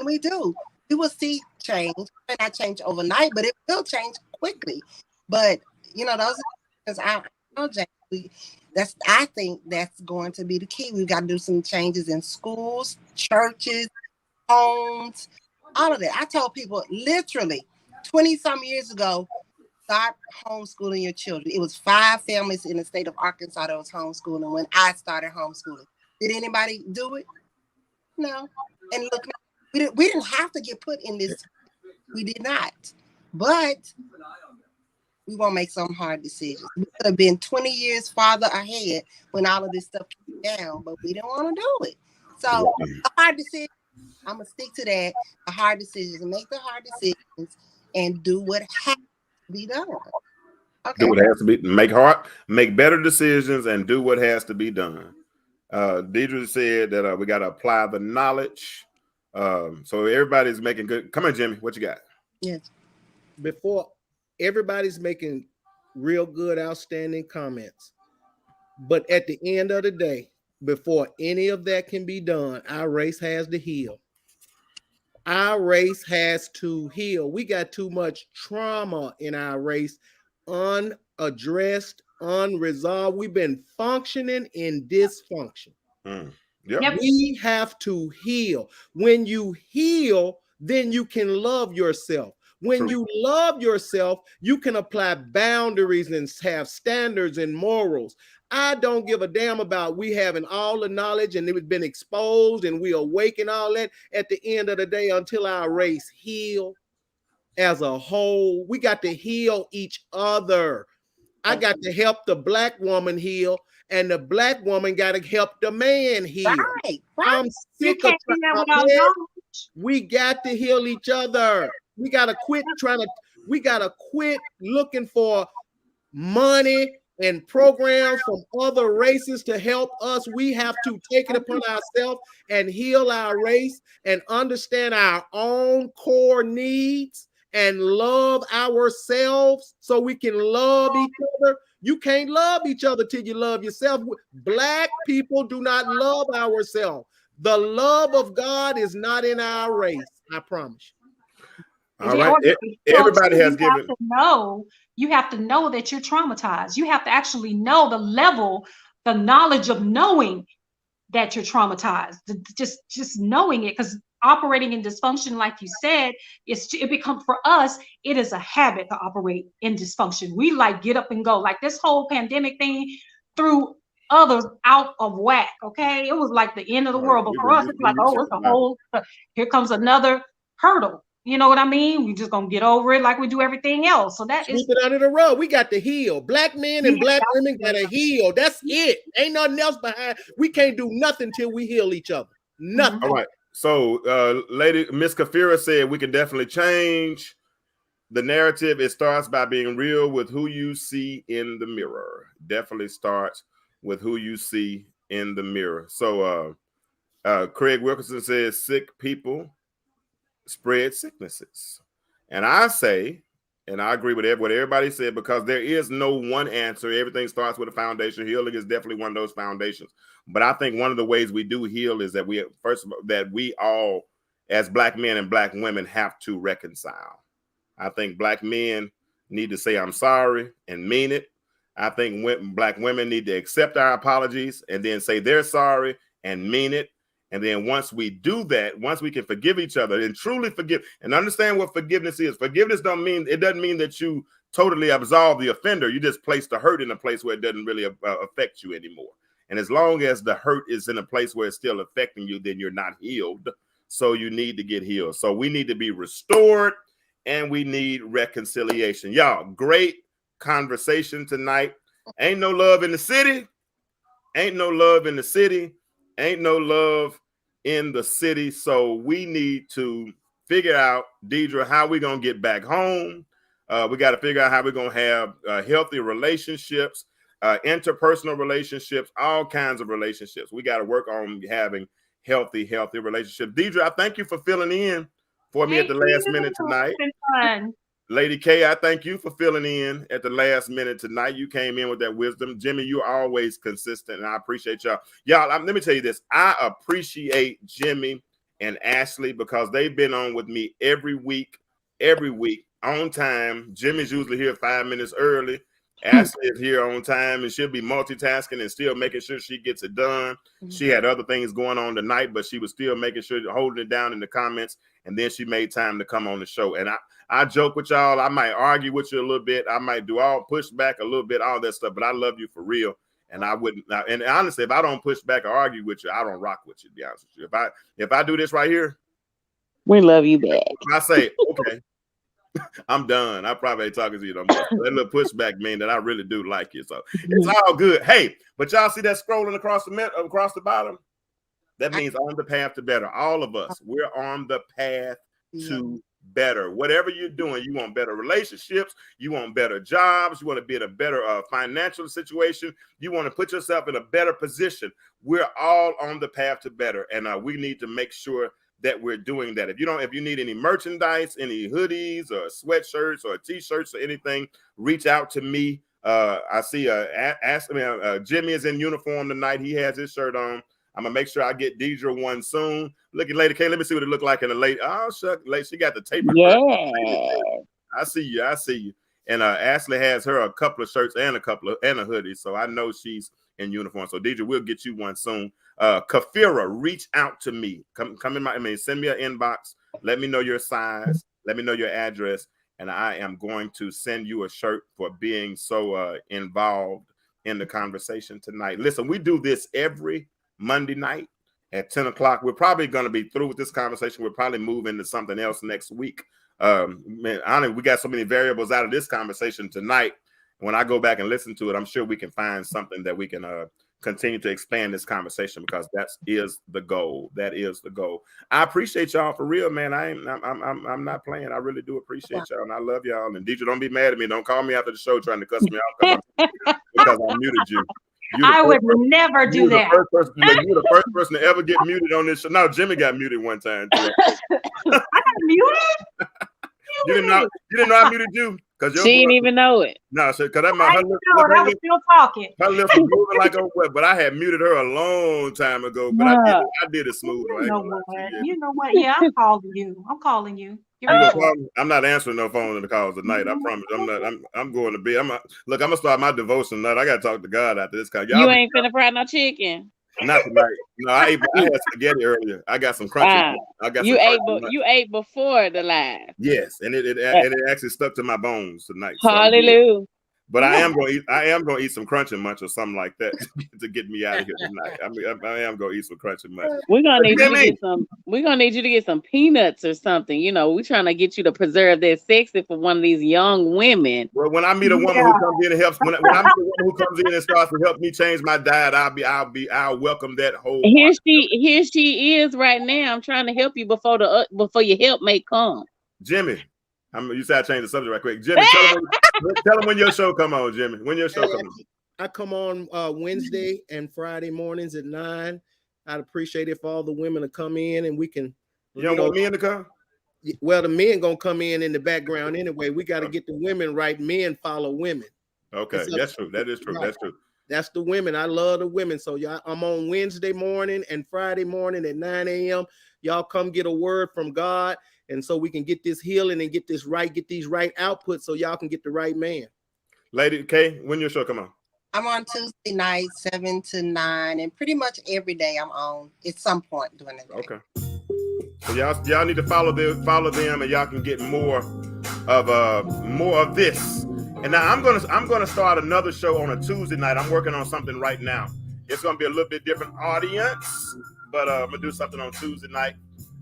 will see change. It may not change overnight, but it will change quickly. But, you know, those are, because I know, James, I think that's going to be the key. We've got to do some changes in schools, churches, homes, all of that. I told people literally 20 some years ago, start homeschooling your children. It was 5 families in the state of Arkansas that was homeschooling when I started homeschooling. Did anybody do it? No. And look, we didn't have to get put in this. We did not. But we won't make some hard decisions. We could have been 20 years farther ahead when all of this stuff came down, but we didn't want to do it. So a hard decision, I'm going to stick to that. A hard decisions, make the hard decisions and do what has to be done. Okay. Do what has to be, make better decisions and do what has to be done. Deidra said that we got to apply the knowledge. So everybody's making good. Come on, Jimmy, what you got? Yes. Before everybody's making real good, outstanding comments. But at the end of the day, before any of that can be done, our race has to heal. Our race has to heal. We got too much trauma in our race, unaddressed, unresolved. We've been functioning in dysfunction. Yep. We have to heal. When you heal, then you can love yourself. When you love yourself, you can apply boundaries and have standards and morals. I don't give a damn about we having all the knowledge and it's been exposed and we awaken all that. At the end of the day, until our race heal as a whole, we got to heal each other. I got to help the black woman heal, and the black woman got to help the man heal. Right. I'm You sick of can't do that without knowledge. we got to heal each other. We got to quit looking for money and programs from other races to help us. We have to take it upon ourselves and heal our race and understand our own core needs and love ourselves so we can love each other. You can't love each other till you love yourself. Black people do not love ourselves. The love of God is not in our race. I promise you. All right. Everybody has given. You have to know that you're traumatized. You have to actually know the level, the knowledge of knowing that you're traumatized. Just knowing it, because operating in dysfunction, like you said, it becomes, for us, it is a habit to operate in dysfunction. We like get up and go. Like this whole pandemic thing threw others out of whack. Okay, it was like the end of the world, but for us, it's like, oh, it's a whole. Here comes another hurdle. You know what I mean? We're just gonna get over it like we do everything else. So that sweep it under the rug. We got to heal. Black men and black women gotta heal. That's it. Ain't nothing else behind. We can't do nothing till we heal each other. Nothing. All right. So, lady Miss Kafira said we can definitely change the narrative. It starts by being real with who you see in the mirror. Definitely starts with who you see in the mirror. So, Craig Wilkinson says sick people spread sicknesses. And I say, and I agree with what everybody said, because there is no one answer. Everything starts with a foundation. Healing is definitely one of those foundations. But I think one of the ways we do heal is that we all, as black men and black women, have to reconcile. I think black men need to say, I'm sorry, and mean it. I think black women need to accept our apologies and then say they're sorry and mean it. And then once we do that, once we can forgive each other and truly forgive and understand what forgiveness is. Forgiveness doesn't mean that you totally absolve the offender. You just place the hurt in a place where it doesn't really affect you anymore. And as long as the hurt is in a place where it's still affecting you, then you're not healed. So you need to get healed. So we need to be restored and we need reconciliation. Y'all, great conversation tonight. Ain't no love in the city. Ain't no love in the city. Ain't no love in the city. So we need to figure out, Deidra, how we going to get back home. We got to figure out how we're going to have healthy relationships, interpersonal relationships, all kinds of relationships. We got to work on having healthy relationships. Deidra, I thank you for filling in for me at the last minute tonight. It's been fun. Lady K, I thank you for filling in at the last minute tonight. You came in with that wisdom. Jimmy, you're always consistent, and I appreciate y'all. Y'all, let me tell you this. I appreciate Jimmy and Ashley because they've been on with me every week, on time. Jimmy's usually here 5 minutes early. Ashley is here on time, and she'll be multitasking and still making sure she gets it done. She had other things going on tonight, but she was still making sure, holding it down in the comments, and then she made time to come on the show. And I joke with y'all. I might argue with you a little bit. I might do push back a little bit, all that stuff, but I love you for real. And I wouldn't. And honestly, if I don't push back or argue with you, I don't rock with you, to be honest with you. If I do this right here, we love you back. I say, okay, I'm done. I probably ain't talking to you no more. That little pushback mean that I really do like you. So it's all good. Hey, but y'all see that scrolling across the bottom? That means on the path to better. All of us, we're on the path to better. Whatever you're doing, you want better relationships, you want better jobs, you want to be in a better financial situation, you want to put yourself in a better position. We're all on the path to better, and we need to make sure that we're doing that. If you need any merchandise, any hoodies or sweatshirts or t-shirts or anything, reach out to me. I see Jimmy is in uniform tonight. He has his shirt on. I'm gonna make sure I get Deidra one soon. Look at Lady K. Let me see what it look like in the late. Oh, shuck, she got the taper. Yeah, I see you. And Ashley has her a couple of shirts and a hoodie, so I know she's in uniform. So Deidra, we'll get you one soon. Kafira, reach out to me. Come in send me an inbox. Let me know your size. Let me know your address, and I am going to send you a shirt for being so involved in the conversation tonight. Listen, we do this every Monday night at 10 o'clock. We're probably going to be through with this conversation. We'll probably move into something else next week. Man, honestly, we got so many variables out of this conversation tonight. When I go back and listen to it, I'm sure we can find something that we can continue to expand this conversation, because that is the goal. That is the goal. I appreciate y'all for real, man. I'm not playing. I really do appreciate y'all, and I love y'all. And Deidra, don't be mad at me. Don't call me after the show trying to cuss me out because I muted you. I would never do that. You're the first person to ever get muted on this show. No, Jimmy got muted one time too. I got muted? You didn't know I muted you? She didn't even know it. No, because I was still talking. her lips were moving like a wet, but I had muted her a long time ago. But I did it smooth. You know what? Yeah, I'm calling you. I'm not answering no phone in the calls tonight. I promise. I'm going to bed. I'm gonna start my devotion tonight. I gotta talk to God after this. You ain't finna fry no chicken. Not tonight. No, I had spaghetti earlier. I got some crunchy. You ate before the live. Yes, and it actually stuck to my bones tonight. Hallelujah. So, but I am gonna eat some Crunch and Munch or something like that to get me out of here tonight. I am gonna eat some Crunch and Munch. We're gonna need you to get some peanuts or something. You know, we're trying to get you to preserve that sexy for one of these young women. Well, when I meet a woman who comes in and helps, when I meet a woman who comes in and starts to help me change my diet, I'll welcome that whole. Here she is right now. I'm trying to help you before your help may come. Jimmy, you said I changed the subject right quick. Jimmy, tell them when your show come on, Jimmy. When your show come on. I come on Wednesday and Friday mornings at 9. I'd appreciate if all the women to come in and we can. You don't want men to come? Well, the men gonna come in the background anyway. We got to get the women right. Men follow women. Okay, that's true. That is true. That's true. That's the women. I love the women. So y'all, I'm on Wednesday morning and Friday morning at 9 a.m. Y'all come get a word from God. And so we can get this healing and get these right outputs so y'all can get the right man. Lady K, when your show come on? I'm on Tuesday night, 7 to 9, and pretty much every day I'm on at some point during the day. Okay. So y'all need to follow them, and y'all can get more of this. And now I'm gonna start another show on a Tuesday night. I'm working on something right now. It's gonna be a little bit different audience, but I'm gonna do something on Tuesday night.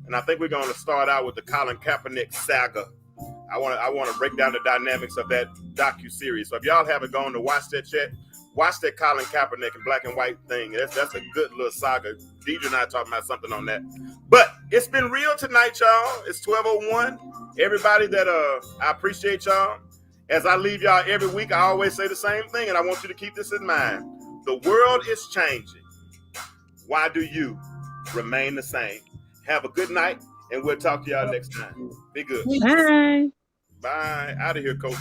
And I think we're going to start out with the Colin Kaepernick saga. I want to break down the dynamics of that docu-series. So if y'all haven't gone to watch that yet, watch that Colin Kaepernick and black and white thing. That's a good little saga. Deidra and I talking about something on that. But it's been real tonight, y'all. It's 12:01. Everybody that I appreciate y'all. As I leave y'all every week, I always say the same thing, and I want you to keep this in mind. The world is changing. Why do you remain the same? Have a good night, and we'll talk to y'all next time. Be good. Bye. Bye. Out of here, coach.